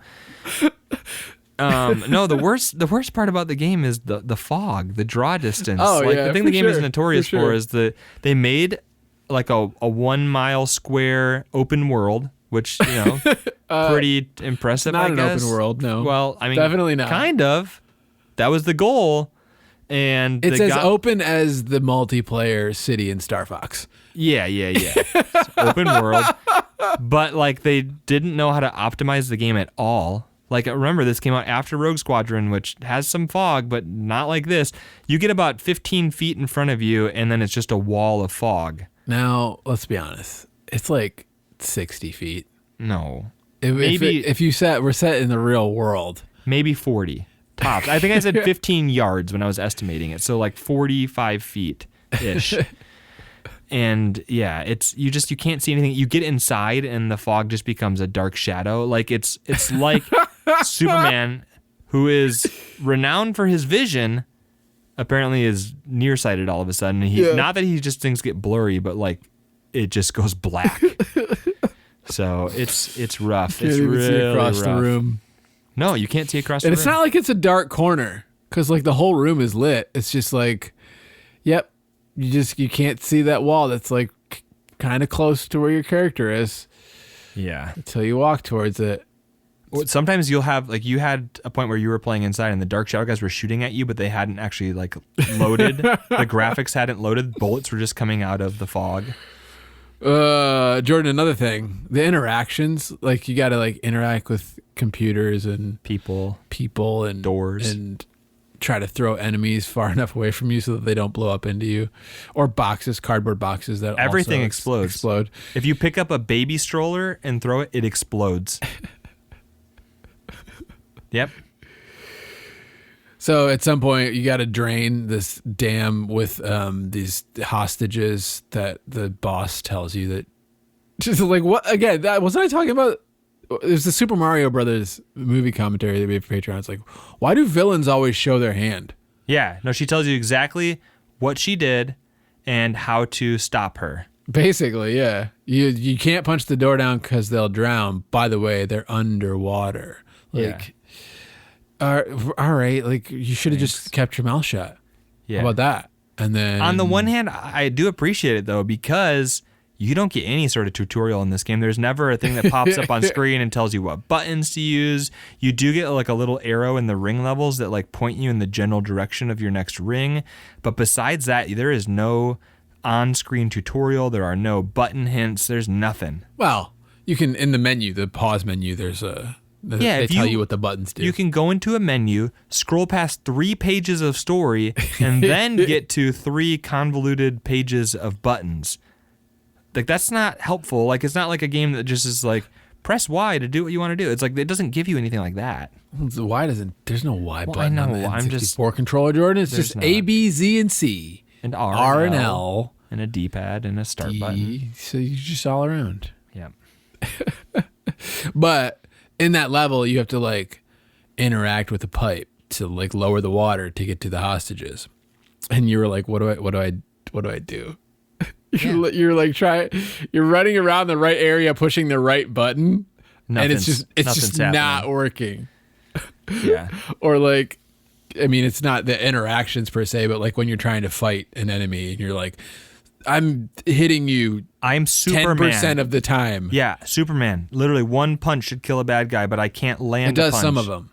No, the worst part about the game is the fog, the draw distance. Oh, like, yeah, the thing the game is notorious for for is they made like a 1 mile square open world, which, you know, pretty impressive, not I guess. Not an open world, no. Well, I mean, definitely not. Kind of. That was the goal. and it's as open as the multiplayer city in Star Fox. Yeah. It's open world, but like they didn't know how to optimize the game at all. Like, remember, this came out after Rogue Squadron, which has some fog, but not like this. You get about 15 feet in front of you, and then it's just a wall of fog. Now, let's be honest. It's like 60 feet. No. If we're set in the real world. Maybe 40 tops. I think I said 15 yards when I was estimating it. So like 45 feet-ish. And yeah, you can't see anything. You get inside and the fog just becomes a dark shadow. Like it's like Superman, who is renowned for his vision, apparently is nearsighted all of a sudden. Not that he just things get blurry, but like it just goes black. So it's rough. It's really see across rough. The room. No, you can't see across the room. And it's not like it's a dark corner because like the whole room is lit. It's just like, yep. You can't see that wall that's like kind of close to where your character is. Yeah. Until you walk towards it. Sometimes you'll have, like, you had a point where you were playing inside and the Dark Shadow guys were shooting at you, but they hadn't actually, like, loaded. The graphics hadn't loaded. Bullets were just coming out of the fog. Jordan, another thing. The interactions, like, you got to, like, interact with computers and people and doors. And try to throw enemies far enough away from you so that they don't blow up into you, or cardboard boxes that everything also explode. If you pick up a baby stroller and throw it, it explodes. Yep. So at some point you got to drain this dam with these hostages that the boss tells you that. Just like what again? Wasn't I talking about? There's the Super Mario Brothers movie commentary they made for Patreon. It's like, why do villains always show their hand? Yeah, no, she tells you exactly what she did and how to stop her. Basically, yeah. You can't punch the door down because they'll drown. By the way, they're underwater. Like, all right. Like, you should have just kept your mouth shut. Yeah. How about that? And then on the one hand, I do appreciate it though, because you don't get any sort of tutorial in this game. There's never a thing that pops up on screen and tells you what buttons to use. You do get like a little arrow in the ring levels that like point you in the general direction of your next ring. But besides that, there is no on-screen tutorial. There are no button hints. There's nothing. Well, you can, in the menu, the pause menu, they tell you what the buttons do. You can go into a menu, scroll past 3 pages of story, and then get to 3 convoluted pages of buttons. Like, that's not helpful. Like, it's not like a game that just is like, press Y to do what you want to do. It's like, it doesn't give you anything like that. The Y there's no Y button I know, on the I'm N64 just, controller, Jordan. It's just A, B, Z, and C. And R and L. And a D-pad and a start button. So you're just all around. Yeah. But in that level, you have to, like, interact with the pipe to, like, lower the water to get to the hostages. And you were like, what do I do? Yeah. You're like you're running around the right area, pushing the right button, and it's just not working. Yeah. Or like, I mean, it's not the interactions per se, but like when you're trying to fight an enemy and you're like, I'm hitting you. I'm Superman. 10% of the time. Yeah, Superman. Literally one punch should kill a bad guy, but I can't land a punch. It does some of them.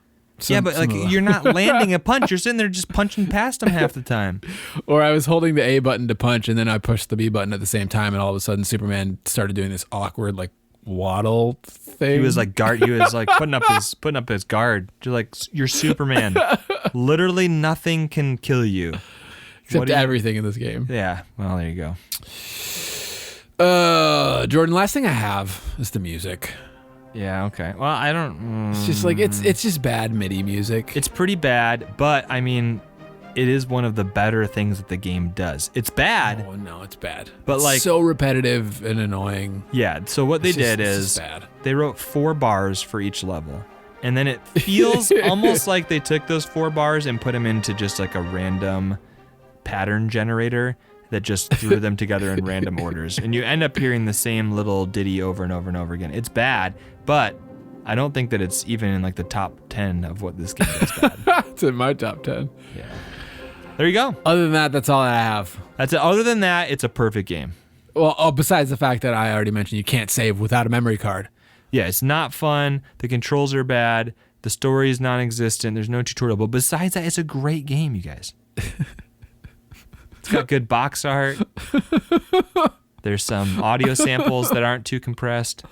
But like you're not landing a punch. You're sitting there just punching past them half the time. Or I was holding the A button to punch, and then I pushed the B button at the same time, and all of a sudden Superman started doing this awkward like waddle thing. He was like putting up his guard. You're like, you're Superman. Literally nothing can kill you. Except everything in this game. Yeah. Well, there you go. Jordan, last thing I have is the music. Yeah, okay. Well, I don't... It's just like, it's just bad MIDI music. It's pretty bad, but, I mean, it is one of the better things that the game does. It's bad. Oh, no, it's bad. But it's like... so repetitive and annoying. Yeah, so what they did is they wrote 4 bars for each level. And then it feels almost like they took those 4 bars and put them into just like a random pattern generator that just threw them together in random orders. And you end up hearing the same little ditty over and over and over again. It's bad, but I don't think that it's even in like the top 10 of what this game is bad. It's in my top 10. Yeah. There you go. Other than that, that's all I have. That's it. Other than that, it's a perfect game. Well, besides the fact that I already mentioned you can't save without a memory card. Yeah, it's not fun. The controls are bad. The story is non-existent. There's no tutorial. But besides that, it's a great game, you guys. It's got good box art. There's some audio samples that aren't too compressed.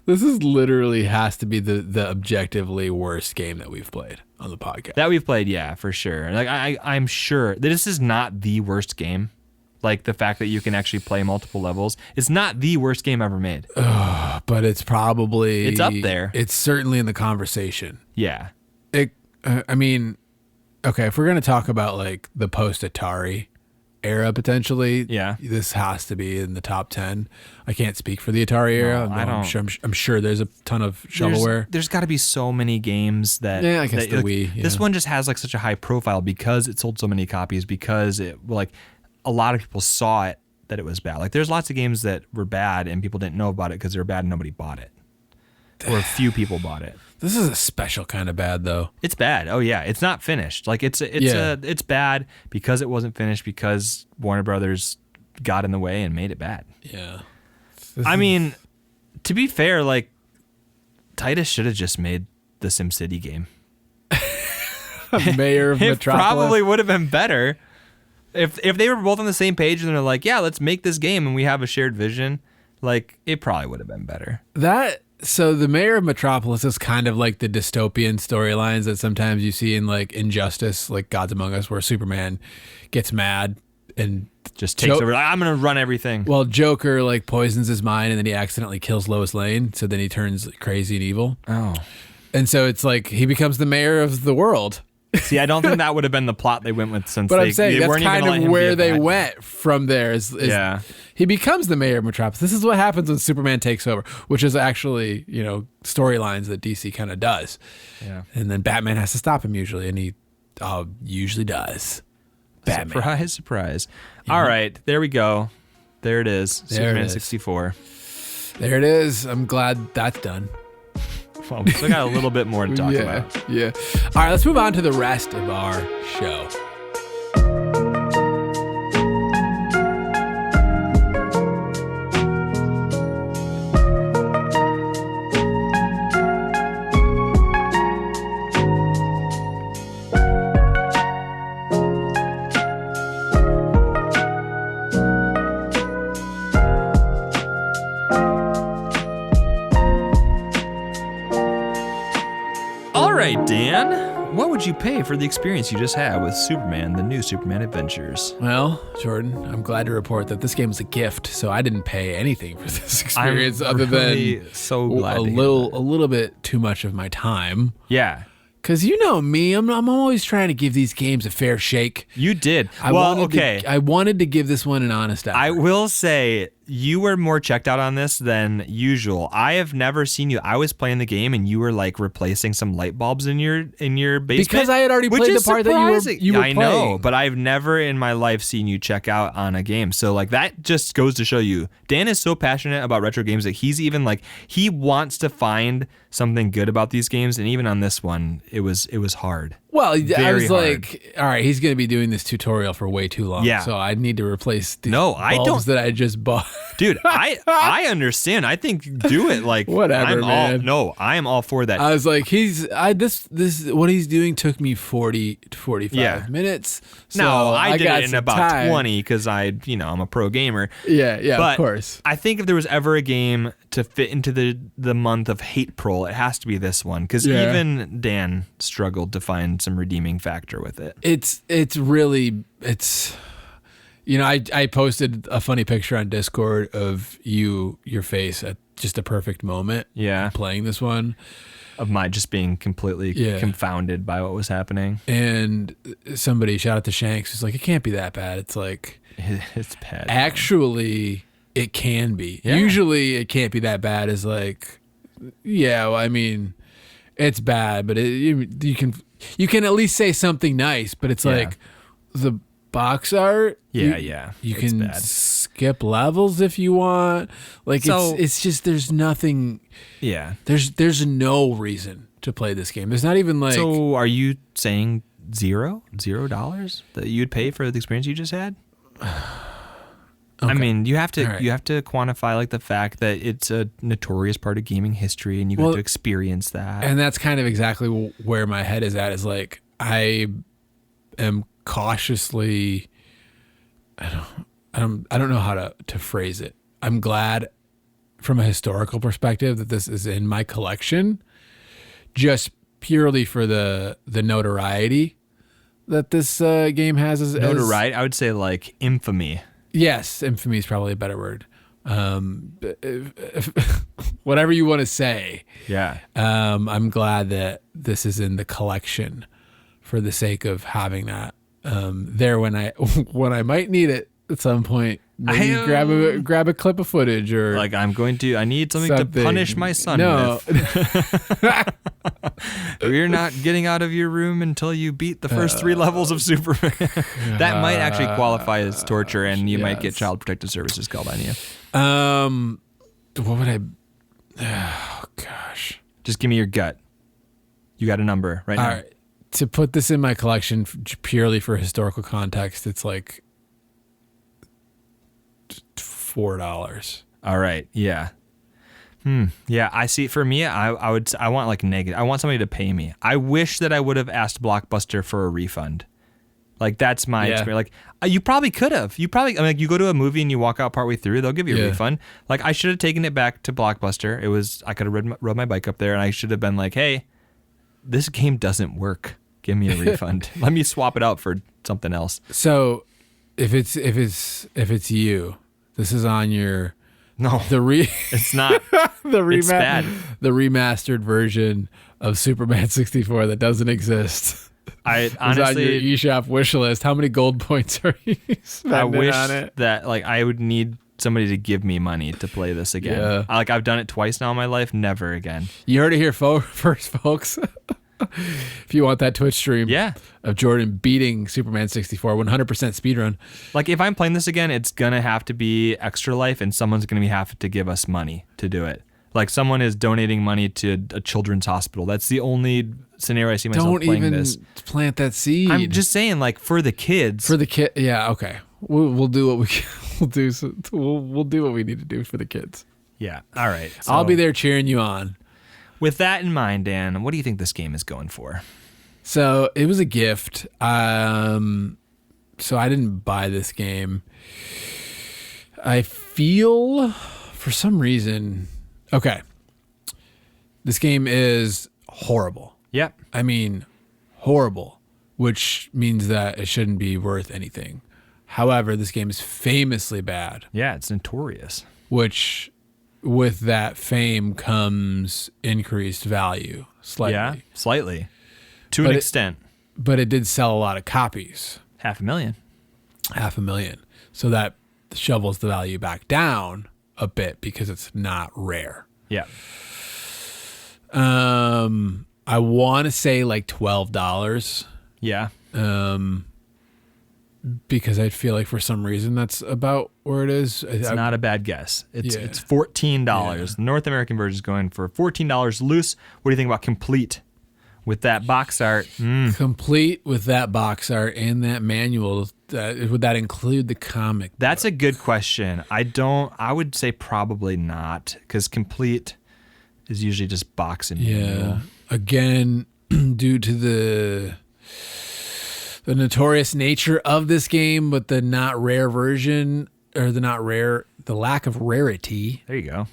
This is literally has to be the objectively worst game that we've played on the podcast. That we've played, yeah, for sure. Like I'm sure that this is not the worst game. Like the fact that you can actually play multiple levels. It's not the worst game ever made. But it's probably... It's up there. It's certainly in the conversation. Yeah. I mean, okay, if we're going to talk about like the post-Atari era potentially, yeah, this has to be in the top 10. I can't speak for the Atari era. I'm sure there's a ton of shovelware. There's got to be so many games that... Yeah, I guess the Wii. Yeah. This one just has like such a high profile because it sold so many copies, because it like a lot of people saw it that it was bad. Like there's lots of games that were bad and people didn't know about it because they were bad and nobody bought it. Or a few people bought it. This is a special kind of bad, though. It's bad. Oh yeah, it's not finished. Like it's bad because it wasn't finished, because Warner Brothers got in the way and made it bad. Yeah. I mean, to be fair, like Titus should have just made the SimCity game. Mayor of Metropolis. It probably would have been better if they were both on the same page and they're like, yeah, let's make this game and we have a shared vision. Like it probably would have been better. So the Mayor of Metropolis is kind of like the dystopian storylines that sometimes you see in like Injustice, like Gods Among Us, where Superman gets mad and just takes over. Like, I'm going to run everything. Well, Joker like poisons his mind and then he accidentally kills Lois Lane. So then he turns crazy and evil. Oh. And so it's like he becomes the mayor of the world. See, I don't think that would have been the plot they went with, since but I'm saying they that's kind of where they went from there. Yeah. He becomes the mayor of Metropolis. This is what happens when Superman takes over, which is actually, storylines that DC kind of does. Yeah. And then Batman has to stop him usually, and he usually does. Batman. Surprise, surprise. Yeah. All right, there we go. There it is. Superman 64. There it is. I'm glad that's done. Well, we still got a little bit more to talk about. Yeah. All right, let's move on to the rest of our show. Dan, what would you pay for the experience you just had with Superman, the new Superman Adventures? Well, Jordan, I'm glad to report that this game was a gift, so I didn't pay anything for this experience other than so glad a little bit too much of my time. Yeah. Because you know me, I'm always trying to give these games a fair shake. You did. I wanted to give this one an honest effort. I will say, you were more checked out on this than usual. I have never seen you. I was playing the game and you were like replacing some light bulbs in your basement. Because I had already played the part that you were playing. I know, but I've never in my life seen you check out on a game. So like that just goes to show you, Dan is so passionate about retro games that he's even like, he wants to find something good about these games, and even on this one, it was hard. Well, I was like, all right, he's going to be doing this tutorial for way too long. Yeah. So I need to replace the bulbs that I just bought. Dude, I understand. I think do it. Like whatever, man. I am all for that. I was like, this what he's doing took me 40 to 45 minutes. So no, I did it in about time. 20 because I'm a pro gamer. Yeah, but of course. I think if there was ever a game to fit into the month of Hatepril, it has to be this one, because even Dan struggled to find some redeeming factor with it. It's really I posted a funny picture on Discord of your face at just a perfect moment. Yeah, playing this one, of my just being completely confounded by what was happening. And somebody, shout out to Shanks, was like, it can't be that bad. It's like, it's bad. Actually, it can be. Yeah. Usually, it can't be that bad. Is like, it's bad, but you can at least say something nice. But it's like the box art. You can skip levels if you want. Like it's just there's nothing. Yeah. There's no reason to play this game. There's not even like. So are you saying $0 that you'd pay for the experience you just had? I mean, you have to All right. you have to quantify like the fact that it's a notorious part of gaming history, and you get to experience that. And that's kind of exactly where my head is at. Is like I am cautiously. I don't know how to phrase it. I'm glad, from a historical perspective, that this is in my collection, just purely for the notoriety that this game has. As Notoriety, I would say like infamy. Yes, infamy is probably a better word. Whatever you want to say. Yeah. I'm glad that this is in the collection for the sake of having that there when I might need it at some point. Maybe grab a clip of footage or like I need something to punish my son with. You're not getting out of your room until you beat the first 3 levels of Superman. That might actually qualify as torture, and you might get Child Protective Services called on you. What would I? Oh gosh! Just give me your gut. You got a number right now. All right. To put this in my collection purely for historical context, it's like $4. All right. Yeah. Yeah. I see. For me, I want like negative. I want somebody to pay me. I wish that I would have asked Blockbuster for a refund. Like that's my experience. Like you probably could have. You go to a movie and you walk out partway through, they'll give you a refund. Like I should have taken it back to Blockbuster. I could have rode my bike up there, and I should have been like, hey, this game doesn't work. Give me a refund. Let me swap it out for something else. So, if it's you, this is on your it's not. It's bad. The remastered version of Superman 64 that doesn't exist. I honestly on your eShop wish list. How many gold points are you spending on it? That like I would need somebody to give me money to play this again. Yeah. Like I've done it twice now in my life. Never again. You heard it here first, folks. If you want that Twitch stream of Jordan beating Superman 64 100% speedrun. Like if I'm playing this again, it's going to have to be Extra Life, and someone's going to have to give us money to do it. Like someone is donating money to a children's hospital. That's the only scenario I see myself playing this. Don't even plant that seed. I'm just saying, like for the kids. For the kid, yeah, okay. We'll do what we can. We'll do what we need to do for the kids. Yeah. All right. So, I'll be there cheering you on. With that in mind, Dan, what do you think this game is going for? So it was a gift. So I didn't buy this game. I feel for some reason, okay, this game is horrible. Yep. I mean, horrible, which means that it shouldn't be worth anything. However, this game is famously bad. Yeah, it's notorious. Which, with that fame comes increased value slightly. Yeah, slightly. To an extent. But it did sell a lot of copies. 500,000. So that shovels the value back down a bit because it's not rare. Yeah. I want to say like $12. Yeah. Because I feel like for some reason that's about where it is. It's not a bad guess. It's $14. Yeah. The North American version is going for $14 loose. What do you think about complete with that box art? Complete with that box art and that manual. Would that include the comic? That's a good question. I would say probably not, because complete is usually just box and manual. Yeah. Again, due to the notorious nature of this game, but the not rare version, or the lack of rarity. There you go.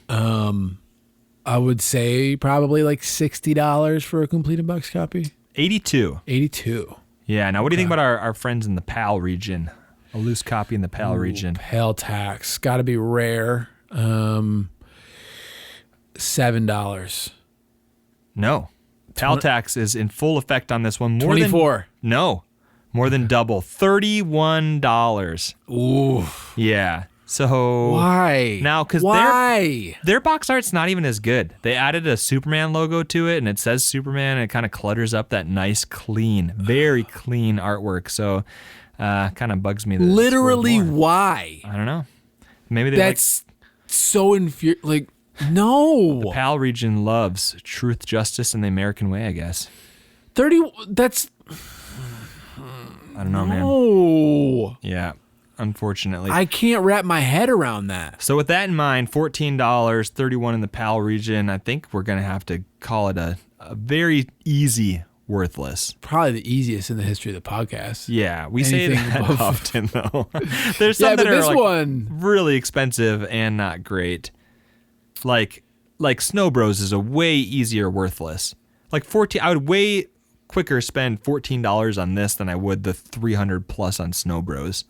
I would say probably like $60 for a completed box copy. 82. Yeah. Now, what do you think about our friends in the PAL region? A loose copy in the PAL region. PAL tax. Got to be rare. $7. No. PAL tax is in full effect on this one. 24. More than double. $31. Ooh. Yeah. So why? Now, because their box art's not even as good. They added a Superman logo to it, and it says Superman, and it kind of clutters up that nice, clean, very clean artwork. So kind of bugs me. That literally, why? I don't know. Maybe that's so infuriating. Like, no. The PAL region loves truth, justice, and the American way, I guess. 30. That's. I don't know, man. No. Yeah. unfortunately. I can't wrap my head around that. So with that in mind, $14, $31 in the PAL region, I think we're going to have to call it a very easy worthless. Probably the easiest in the history of the podcast. Yeah, we say that often, though. There's some that this are one really expensive and not great. Like Snow Bros is a way easier worthless. Like 14, I would way quicker spend $14 on this than I would the $300 plus on Snow Bros.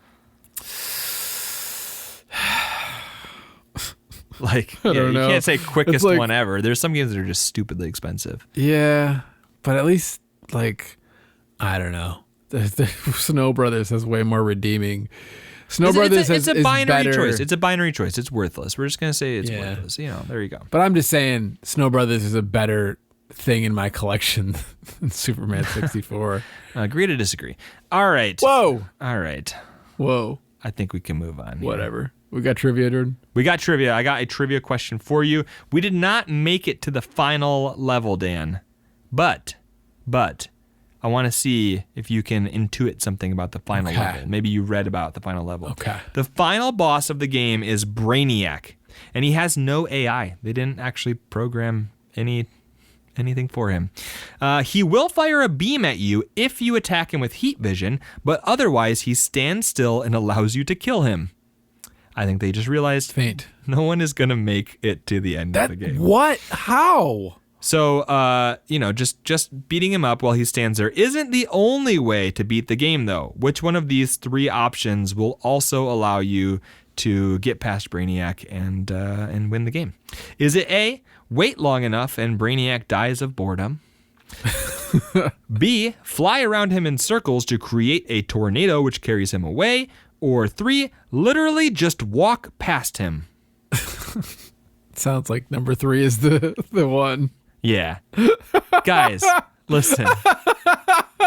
Like, I don't know. You can't say quickest one ever. There's some games that are just stupidly expensive. Yeah, but at least, like, I don't know. The Snow Brothers has way more redeeming. Snow Brothers is a binary better. choice. It's a binary choice. It's worthless. We're just going to say it's worthless. There you go. But I'm just saying Snow Brothers is a better thing in my collection than Superman 64. Agree to disagree. All right. Whoa. All right. Whoa. I think we can move on. Whatever. We got trivia, Jordan? We got trivia. I got a trivia question for you. We did not make it to the final level, Dan. But I want to see if you can intuit something about the final level. Maybe you read about the final level. Okay. The final boss of the game is Brainiac, and he has no AI. They didn't actually program anything for him. He will fire a beam at you if you attack him with heat vision, but otherwise he stands still and allows you to kill him. I think they just realized Faint. No one is going to make it to the end of the game. What? How? So, just beating him up while he stands there isn't the only way to beat the game, though. Which one of these three options will also allow you to get past Brainiac and win the game? Is it A, wait long enough and Brainiac dies of boredom? B, fly around him in circles to create a tornado which carries him away? Or 3, literally just walk past him? Sounds like number 3 is the one. Yeah. Guys, listen.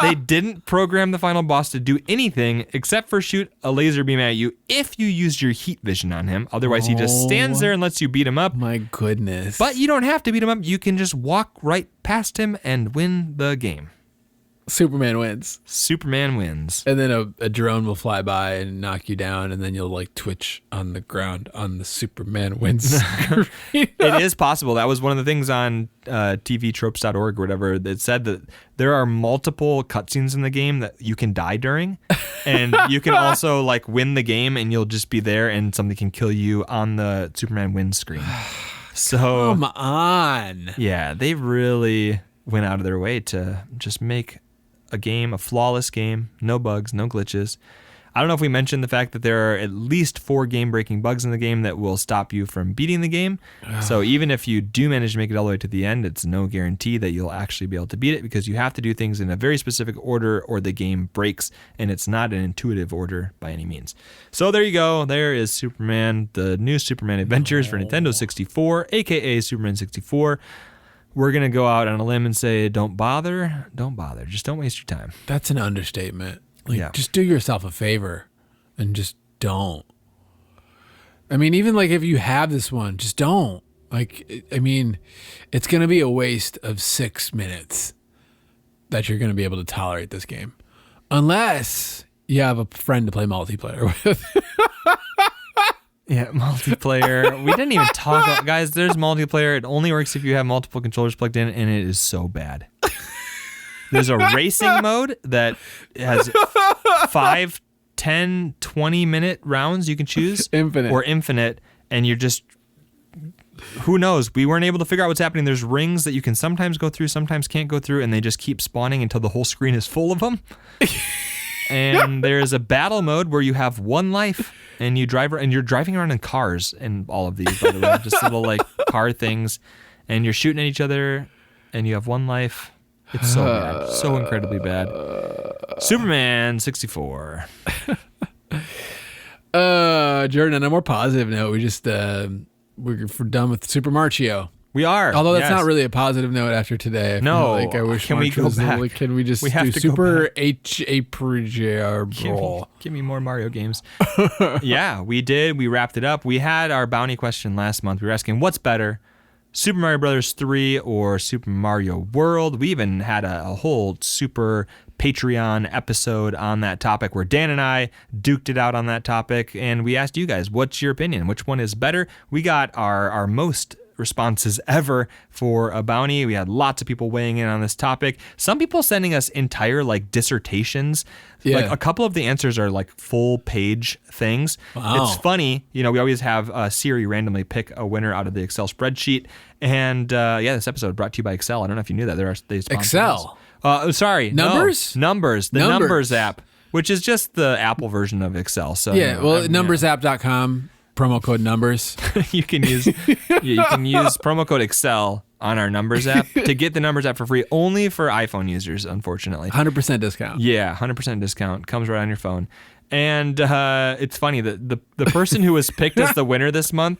They didn't program the final boss to do anything except for shoot a laser beam at you if you used your heat vision on him. Otherwise, he just stands there and lets you beat him up. My goodness. But you don't have to beat him up. You can just walk right past him and win the game. Superman wins. Superman wins. And then a drone will fly by and knock you down, and then you'll like twitch on the ground on the Superman wins. It is possible. That was one of the things on tvtropes.org or whatever that said that there are multiple cutscenes in the game that you can die during. And you can also like win the game and you'll just be there and something can kill you on the Superman wins screen. So come on. Yeah, they really went out of their way to just make a flawless game, no bugs, no glitches. I don't know if we mentioned the fact that there are at least 4 game-breaking bugs in the game that will stop you from beating the game. So even if you do manage to make it all the way to the end, it's no guarantee that you'll actually be able to beat it because you have to do things in a very specific order or the game breaks, and it's not an intuitive order by any means. So there you go. There is Superman, the new Superman Adventures for Nintendo 64, aka Superman 64. We're going to go out on a limb and say, don't bother. Just don't waste your time. That's an understatement. Just do yourself a favor and just don't. I mean, even like if you have this one, just don't. Like, I mean, it's going to be a waste of 6 minutes that you're going to be able to tolerate this game. Unless you have a friend to play multiplayer with. Yeah, multiplayer. We didn't even talk about, guys, there's multiplayer. It only works if you have multiple controllers plugged in, and it is so bad. There's a racing mode that has 5, 10, 20-minute rounds you can choose. Infinite. Or infinite, and you're just, who knows? We weren't able to figure out what's happening. There's rings that you can sometimes go through, sometimes can't go through, and they just keep spawning until the whole screen is full of them. And there's a battle mode where you have 1 life. And you're driving around in cars in all of these, by the way, just little like car things, and you're shooting at each other, and you have 1 life. It's so bad, so incredibly bad. Superman 64. Jordan, on a more positive note, we just we're done with Super Mario. We are. Although that's not really a positive note after today. I wish. Can we go back? Can we just do Super Hatepril? Give me more Mario games. Yeah, we did. We wrapped it up. We had our bounty question last month. We were asking what's better, Super Mario Bros. 3 or Super Mario World. We even had a whole Super Patreon episode on that topic where Dan and I duked it out on that topic, and we asked you guys, what's your opinion? Which one is better? We got our most responses ever for a bounty. We had lots of people weighing in on this topic. Some people sending us entire like dissertations. Yeah. Like a couple of the answers are like full page things. Wow. It's funny, we always have Siri randomly pick a winner out of the Excel spreadsheet. And this episode brought to you by Excel. I don't know if you knew that. They sponsor Excel. Sorry. Numbers? No. Numbers. The Numbers app, which is just the Apple version of Excel. So numbersapp.com. Promo code numbers. you can use promo code Excel on our Numbers app to get the Numbers app for free, only for iPhone users, unfortunately. 100% discount. Yeah, 100% discount. Comes right on your phone. And it's funny that the person who was picked as the winner this month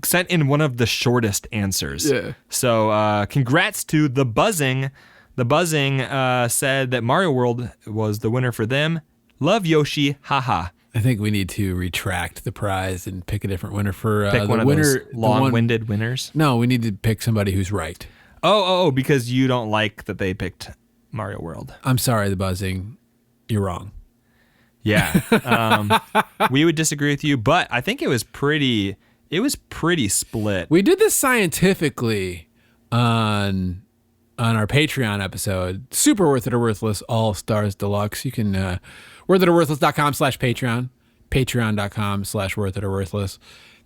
sent in one of the shortest answers. Yeah. So congrats to The Buzzing. The Buzzing said that Mario World was the winner for them. Love Yoshi, haha. I think we need to retract the prize and pick a different winner for pick the one of winner. Those long-winded winners. No, we need to pick somebody who's right. Oh, because you don't like that they picked Mario World. I'm sorry, The Buzzing. You're wrong. Yeah. We would disagree with you, but I think it was pretty split. We did this scientifically on our Patreon episode. Super Worth It or Worthless All Stars Deluxe. You can worthitoworthless.com/Patreon, patreon.com/worth it or worthless.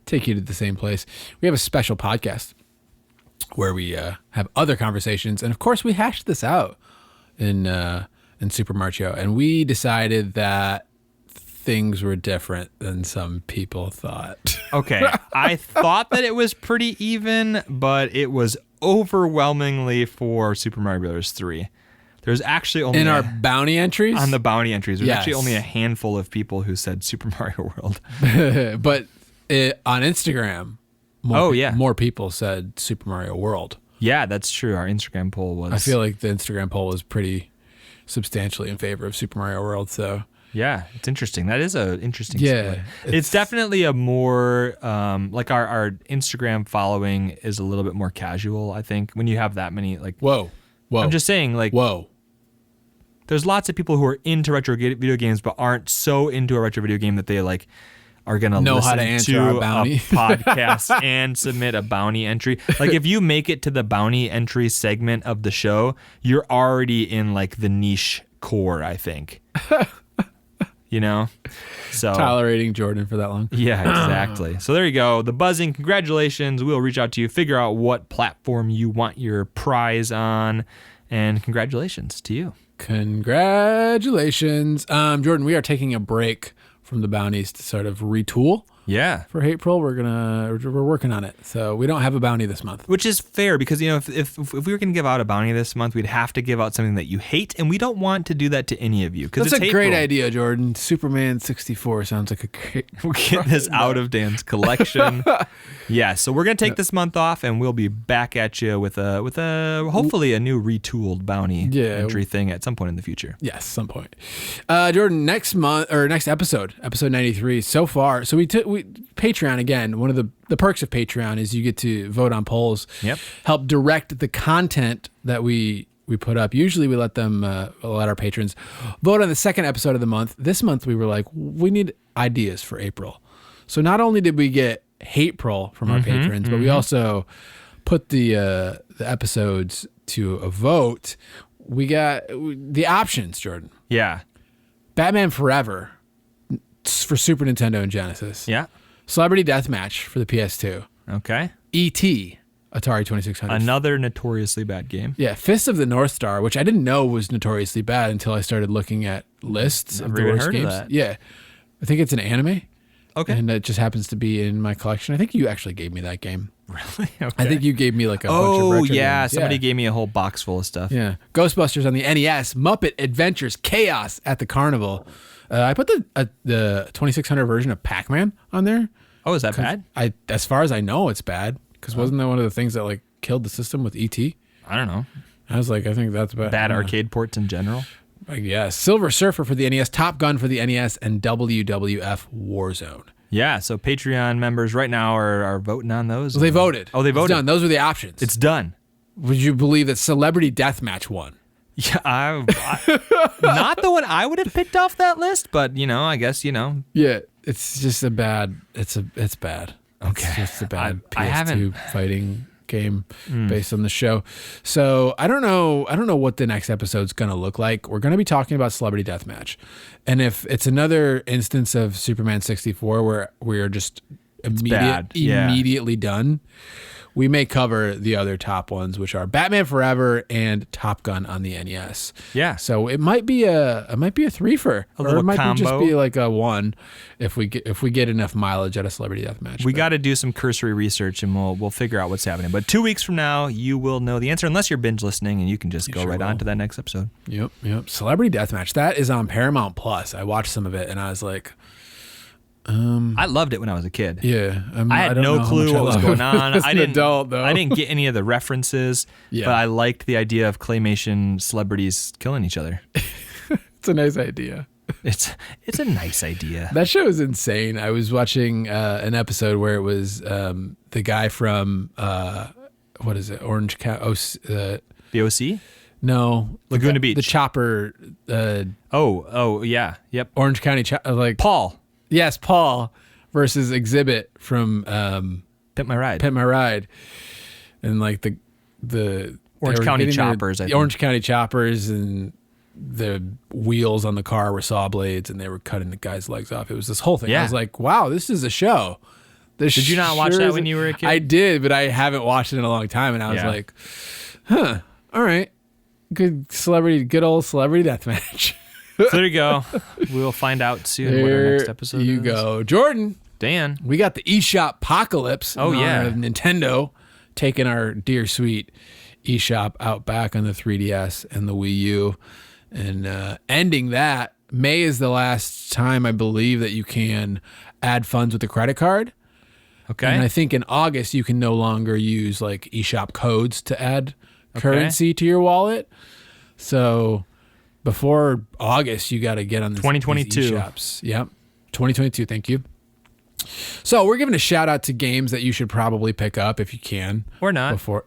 Take you to the same place. We have a special podcast where we have other conversations, and of course we hashed this out in Super Mario, and we decided that things were different than some people thought. Okay, I thought that it was pretty even, but it was overwhelmingly for Super Mario Bros. 3. There's actually only our bounty entries? On the bounty entries, there's actually only a handful of people who said Super Mario World. But on Instagram, more people said Super Mario World. Yeah, that's true. Our Instagram poll was... I feel like the Instagram poll was pretty substantially in favor of Super Mario World, so... Yeah, it's interesting. That is an interesting split. It's definitely a more, like our Instagram following is a little bit more casual, I think, when you have that many, like... Whoa. I'm just saying, like... Whoa. There's lots of people who are into retro video games, but aren't so into a retro video game that they, like, are going to listen to a podcast and submit a bounty entry. Like, if you make it to the bounty entry segment of the show, you're already in, like, the niche core, I think. So tolerating Jordan for that long. Yeah, exactly. So there you go. The Buzzing, congratulations. We'll reach out to you, figure out what platform you want your prize on, and congratulations to you. Congratulations. Jordan, we are taking a break from the bounties to sort of retool. Yeah. For Hatepril, we're working on it. So we don't have a bounty this month. Which is fair because, if we were going to give out a bounty this month, we'd have to give out something that you hate, and we don't want to do that to any of you. That's a great idea, Jordan. Superman 64 sounds like a great... We'll get this out of Dan's collection. Yeah, so we're going to take this month off, and we'll be back at you with a hopefully a new retooled bounty entry thing at some point in the future. Yes, some point. Jordan, next episode 93 so far. So we Patreon, again, one of the perks of Patreon is you get to vote on polls. Yep. Help direct the content that we put up. Usually we let our patrons vote on the second episode of the month. This month we were like, we need ideas for April. So not only did we get Hatepril from our patrons, but we also put the episodes to a vote. We got the options, Jordan. Yeah. Batman Forever for Super Nintendo and Genesis. Yeah. Celebrity Deathmatch for the PS2. Okay. E.T. Atari 2600. Another notoriously bad game. Yeah, Fist of the North Star, which I didn't know was notoriously bad until I started looking at lists of the worst games. Of that. Yeah. I think it's an anime. Okay. And it just happens to be in my collection. I think you actually gave me that game. Really? Okay. I think you gave me like a bunch of retro games. Somebody gave me a whole box full of stuff. Yeah. Ghostbusters on the NES, Muppet Adventures Chaos at the Carnival. I put the 2600 version of Pac-Man on there. Oh, is that bad? As far as I know, it's bad. Because wasn't that one of the things that like killed the system with E.T.? I don't know. I was like, I think that's bad. Bad arcade ports in general? I guess. Silver Surfer for the NES, Top Gun for the NES, and WWF Warzone. Yeah, so Patreon members right now are voting on those. Well, they voted. Oh, they voted. It's done. Those were the options. It's done. Would you believe that Celebrity Deathmatch won? Yeah, not the one I would have picked off that list, but I guess Yeah, it's just it's bad. Okay. It's just a bad I haven't fighting game based on the show. So I don't know what the next episode's going to look like. We're going to be talking about Celebrity Deathmatch. And if it's another instance of Superman 64 where we are just immediately done, we may cover the other top ones, which are Batman Forever and Top Gun on the NES. Yeah. So it might be a threefer, or it might just be like a one if we get enough mileage at a Celebrity Deathmatch. We got to do some cursory research and we'll figure out what's happening. But 2 weeks from now, you will know the answer unless you're binge listening, and you can just go right on to that next episode. Yep. Celebrity Deathmatch, that is on Paramount Plus. I watched some of it and I was like, I loved it when I was a kid. Yeah, I had no clue what was going on. As an adult, though. I didn't get any of the references, but I liked the idea of claymation celebrities killing each other. It's a nice idea. It's a nice idea. That show is insane. I was watching an episode where it was the guy from what is it? Orange County? The OC? No, Laguna Beach. The Chopper. Oh yeah, yep. Orange County, like Paul. Yes, Paul versus Exhibit from Pimp My Ride. Pimp My Ride, and like the Orange County Choppers. The Orange County Choppers, and the wheels on the car were saw blades, and they were cutting the guy's legs off. It was this whole thing. Yeah. I was like, wow, this is a show. Did you not watch that when you were a kid? I did, but I haven't watched it in a long time, and I was like, huh, all right, good old celebrity deathmatch. So there you go. We'll find out soon what our next episode is. You go. Jordan. Dan. We got the eShop Apocalypse. Oh, yeah. Nintendo taking our dear sweet eShop out back on the 3DS and the Wii U. And ending that, May is the last time, I believe, that you can add funds with a credit card. Okay. And I think in August, you can no longer use like eShop codes to add currency to your wallet. So before August, you got to get on this 2022 eShops. Yep. 2022. Thank you. So we're giving a shout out to games that you should probably pick up if you can. Or not. Before.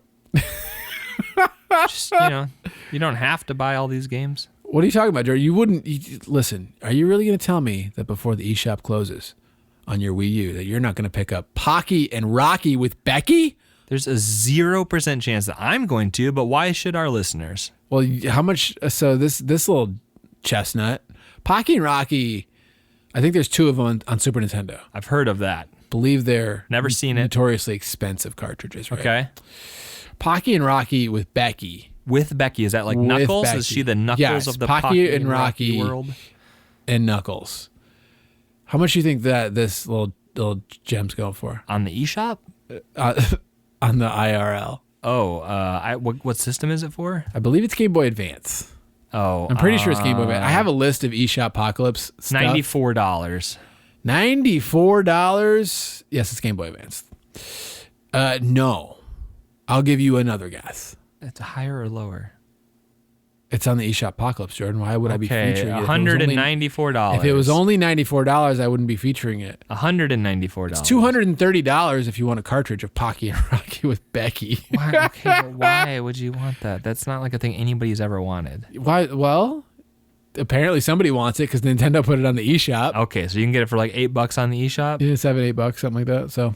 Just, you don't have to buy all these games. What are you talking about, Jordan? Listen, are you really going to tell me that before the eShop closes on your Wii U that you're not going to pick up Pocky and Rocky with Becky? There's a 0% chance that I'm going to, but why should our listeners? Well, how much? So this little chestnut, Pocky and Rocky, I think there's two of them on Super Nintendo. I've heard of that. Believe they're never seen it. Notoriously expensive cartridges, right? Okay. Pocky and Rocky with Becky. With Becky, is that like Knuckles? Is she the Knuckles of the Pocky and Rocky world? And Knuckles. How much do you think that this little gem's going for? On the eShop? On the IRL. Oh, what system is it for? I believe it's Game Boy Advance. Oh, I'm pretty sure it's Game Boy Advance. I have a list of eShop Apocalypse stuff. $94. $94? Yes, it's Game Boy Advance. No. I'll give you another guess. It's higher or lower? It's on the eShop Apocalypse, Jordan. Why would I be featuring it? $194. If it was only $94, I wouldn't be featuring it. $194. It's $230 if you want a cartridge of Pocky and Rocky with Becky. Why? Okay, but why would you want that? That's not like a thing anybody's ever wanted. Why? Well, apparently somebody wants it because Nintendo put it on the eShop. Okay, so you can get it for like $8 on the eShop? Yeah, $7, $8, something like that. So.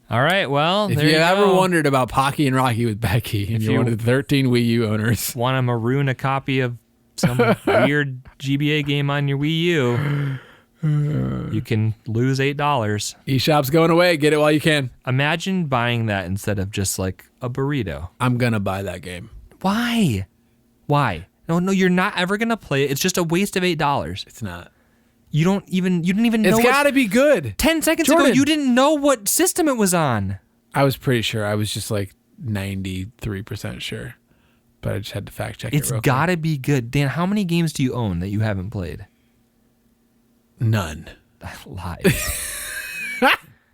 All right, well, if there you ever go. wondered about Pocky and Rocky with Becky, and you're one of the 13 Wii U owners, want to maroon a copy of some weird GBA game on your Wii U, you can lose $8. eShop's going away. Get it while you can. Imagine buying that instead of just like a burrito. I'm gonna buy that game. Why? No, you're not ever gonna play it. It's just a waste of $8. It's not. You didn't even know. It's got to be good. 10 seconds ago, you didn't know what system it was on. I was pretty sure. I was just like 93% sure, but I just had to fact check it. It's got to be good. Dan, how many games do you own that you haven't played? None. Lies.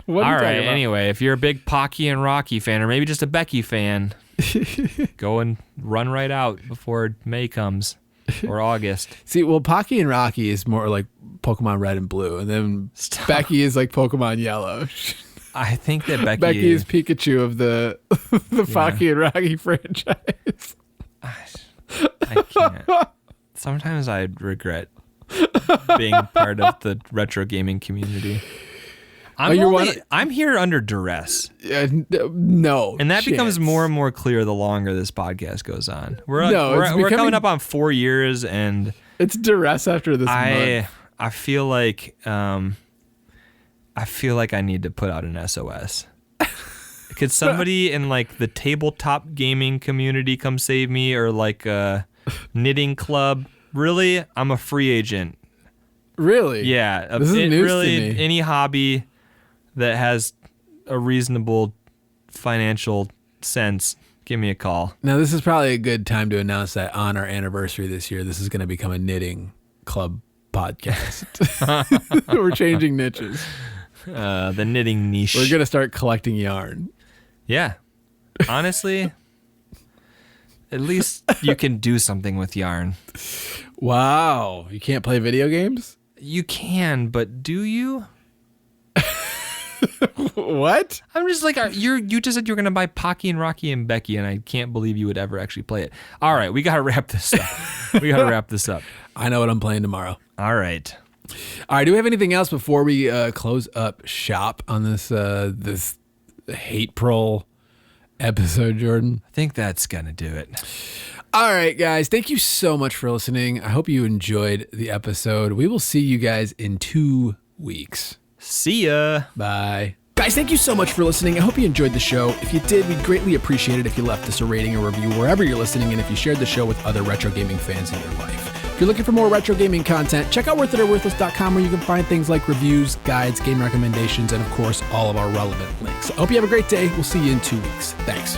All right. Anyway, if you're a big Pocky and Rocky fan, or maybe just a Becky fan, go and run right out before May comes. Or August. See, well, Pocky and Rocky is more like Pokemon Red and Blue, and then Becky is like Pokemon Yellow. I think that Becky is Pikachu of the Pocky and Rocky franchise. I can't. Sometimes I regret being part of the retro gaming community. I'm here under duress. No. And that chance. becomes more and more clear the longer this podcast goes on. We're coming up on 4 years, and it's duress after this month. I feel like I need to put out an SOS. Could somebody in like the tabletop gaming community come save me, or like a knitting club? Really? I'm a free agent. Really? Yeah. This is news to me. Any hobby that has a reasonable financial sense, give me a call. Now, this is probably a good time to announce that on our anniversary this year, this is going to become a knitting club podcast. We're changing niches. The knitting niche. We're going to start collecting yarn. Yeah. Honestly, at least you can do something with yarn. Wow. You can't play video games? You can, but do you? What? I'm just like, you just said you were going to buy Pocky and Rocky and Becky, and I can't believe you would ever actually play it. All right, we got to wrap this up. I know what I'm playing tomorrow. All right. All right, do we have anything else before we close up shop on this Hatepril episode, Jordan? I think that's going to do it. All right, guys. Thank you so much for listening. I hope you enjoyed the episode. We will see you guys in 2 weeks. See ya. Bye. Guys, thank you so much for listening. I hope you enjoyed the show. If you did, we'd greatly appreciate it if you left us a rating or review wherever you're listening, and if you shared the show with other retro gaming fans in your life. If you're looking for more retro gaming content, check out worthitoworthless.com, where you can find things like reviews, guides, game recommendations, and of course, all of our relevant links. I hope you have a great day. We'll see you in 2 weeks. Thanks.